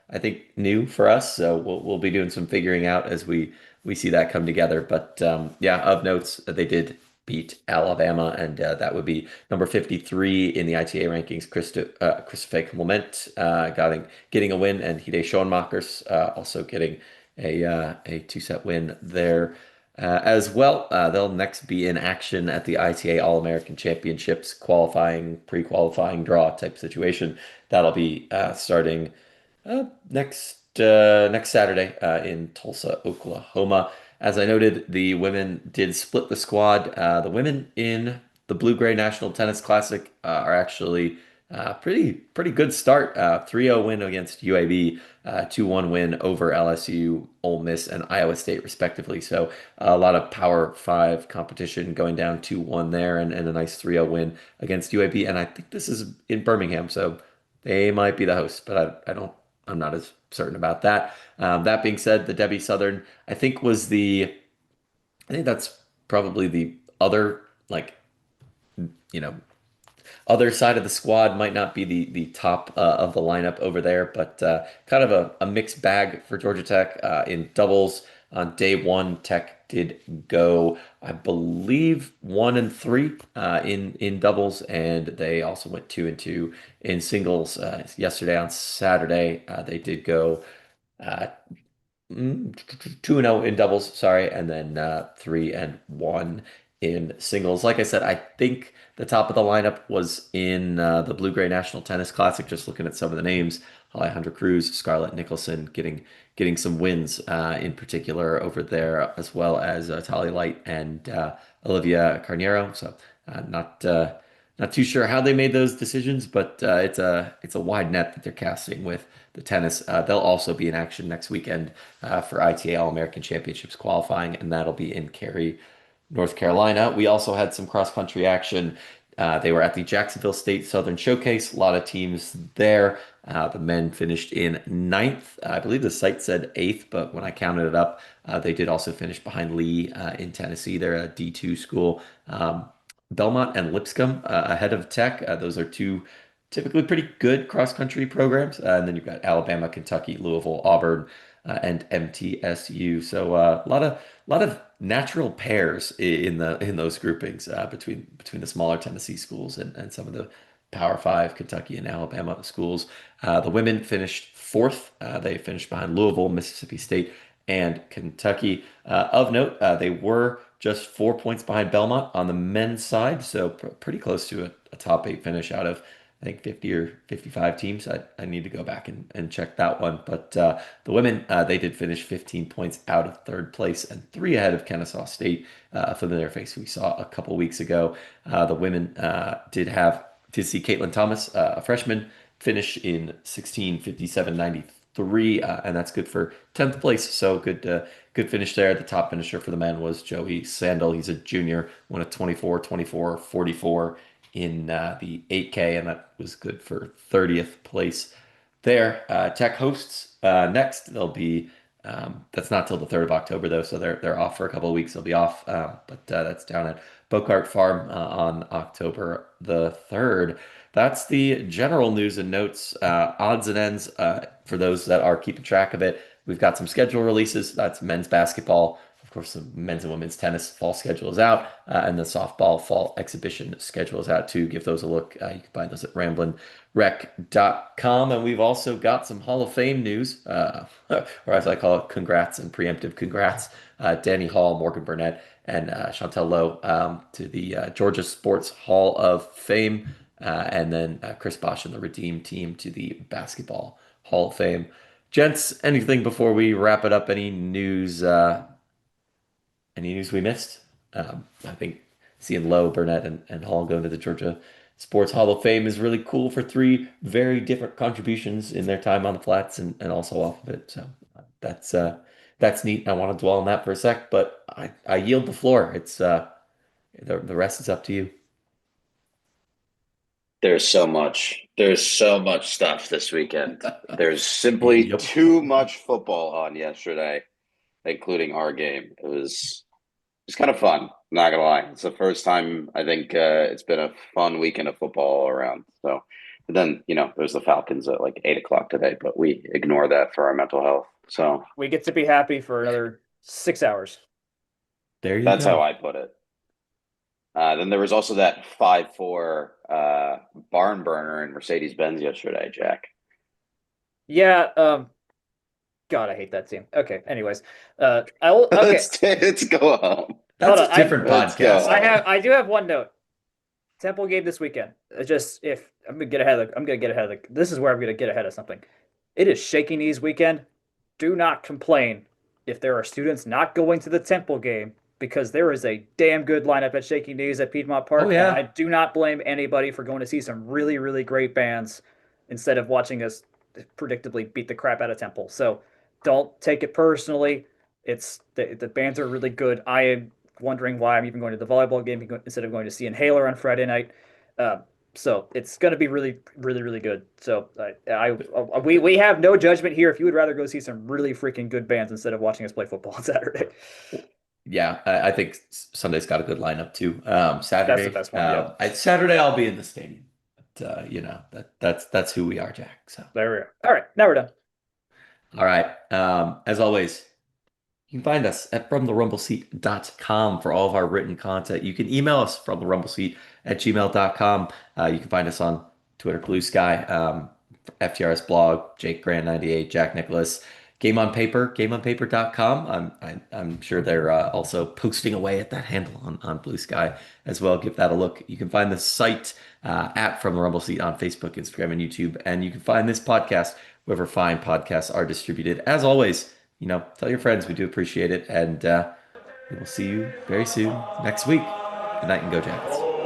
I think new for us. So we'll be doing some figuring out as we see that come together. But yeah, of notes, they did beat Alabama, and that would be number 53 in the ITA rankings. Christophe Clement getting a win, and Hide Schoenmakers also getting a two-set win there. As well, they'll next be in action at the ITA All-American Championships qualifying, pre-qualifying draw type situation. That'll be starting next Saturday in Tulsa, Oklahoma. As I noted, the women did split the squad. The women in the Blue Gray National Tennis Classic are actually pretty good start. 3-0 win against UAB, 2-1 win over LSU, Ole Miss, and Iowa State, respectively. So a lot of Power 5 competition going down 2-1 there, and a nice 3-0 win against UAB. And I think this is in Birmingham, so they might be the host, but I'm not as certain about that. That being said, the Debbie Southern, I think that's probably the other, like, you know, other side of the squad might not be the top of the lineup over there, but kind of a mixed bag for Georgia Tech in doubles. On day one, Tech did go, I believe, 1-3 in doubles, and they also went 2-2 in singles. Yesterday on Saturday, they did go uh, 2-0 in doubles, sorry, and then 3-1 in singles. Like I said, I think the top of the lineup was in the Blue Gray National Tennis Classic. Just looking at some of the names, Alejandra Cruz, Scarlett Nicholson getting some wins in particular over there, as well as Tali Light and Olivia Carniero. So not too sure how they made those decisions, but it's a wide net that they're casting with the tennis. They'll also be in action next weekend for ITA All-American Championships qualifying, and that'll be in Cary, North Carolina. We also had some cross-country action. They were at the Jacksonville State Southern Showcase. A lot of teams there. The men finished in ninth. I believe the site said eighth, but when I counted it up, they did also finish behind Lee in Tennessee. They're a D2 school. Belmont and Lipscomb ahead of Tech. Those are two typically pretty good cross-country programs. And then you've got Alabama, Kentucky, Louisville, Auburn, and MTSU. So a lot of natural pairs in those groupings between the smaller Tennessee schools and some of the Power Five Kentucky and Alabama schools. The women finished fourth. They finished behind Louisville, Mississippi State, and Kentucky. Of note, they were just 4 points behind Belmont on the men's side, so pretty close to a top eight finish out of, I think, 50 or 55 teams. I need to go back and check that one. But the women, they did finish 15 points out of third place and three ahead of Kennesaw State, a familiar face we saw a couple weeks ago. The women did see Caitlin Thomas, a freshman, finish in 16:57.93, and that's good for 10th place. So good finish there. The top finisher for the men was Joey Sandel. He's a junior, won a 24-24-44 in the 8K, and that was good for 30th place there. Tech hosts next. They'll be that's not till the 3rd of October though, so they're off for a couple of weeks. They'll be off, but that's down at Bocart Farm on October the 3rd. That's the general news and notes, odds and ends for those that are keeping track of it. We've got some schedule releases. That's men's basketball Of course, the men's and women's tennis fall schedule is out, and the softball fall exhibition schedule is out too. Give those a look. You can find those at ramblinrec.com. And we've also got some Hall of Fame news, or as I call it, congrats and preemptive congrats. Danny Hall, Morgan Burnett, and Chantel Lowe to the Georgia Sports Hall of Fame. And then Chris Bosch and the Redeem team to the Basketball Hall of Fame. Gents, anything before we wrap it up? Any news we missed? I think seeing Lowe, Burnett, and Hall going to the Georgia Sports Hall of Fame is really cool for three very different contributions in their time on the flats and also off of it. So that's neat. I want to dwell on that for a sec, but I yield the floor. It's the rest is up to you. There's so much. There's so much stuff this weekend. There's simply Yep. too much football on yesterday, including our game. It's kind of fun. Not gonna lie, it's the first time I think it's been a fun weekend of football all around. So, but then there's the Falcons at like 8 o'clock today, but we ignore that for our mental health. So We get to be happy for another 6 hours. There you that's go. how I put it. Then there was also that 5-4 barn burner in Mercedes-Benz yesterday, Jack. Yeah. God, I hate that team. Okay. Anyways, I will. Okay. Let's go home. That's Hold a on, different let's go. podcast. I do have one note. Temple game this weekend. It's just if I'm gonna get ahead of the, I'm gonna get ahead of the, this is where I'm gonna get ahead of something. It is shaky knees weekend. Do not complain if there are students not going to the Temple game because there is a damn good lineup at Shaky Knees at Piedmont Park. Oh, yeah. And I do not blame anybody for going to see some really, really great bands instead of watching us predictably beat the crap out of Temple. So don't take it personally. It's the bands are really good. I am wondering why I'm even going to the volleyball game instead of going to see Inhaler on Friday night. So it's going to be really, really, really good. So we have no judgment here. If you would rather go see some really freaking good bands instead of watching us play football on Saturday, Yeah, I think Sunday's got a good lineup too. that's Saturday, the best one. Yeah, Saturday I'll be in the stadium. But, that's who we are, Jack. So there we go. All right, now we're done. all right. As always, you can find us at fromtherumbleseat.com for all of our written content. You can email us from therumbleseat@gmail.com. You can find us on Twitter, Blue Sky, FTRS blog, Jake Grand 98, Jack Nicholas, Game on Paper, gameonpaper.com. I'm sure they're also posting away at that handle on Blue Sky as well. Give that a look. You can find the site at From the Rumble Seat on Facebook, Instagram, and YouTube. And you can find this podcast wherever fine podcasts are distributed. As always, tell your friends. We do appreciate it. And we will see you very soon next week. Good night and go Jackets.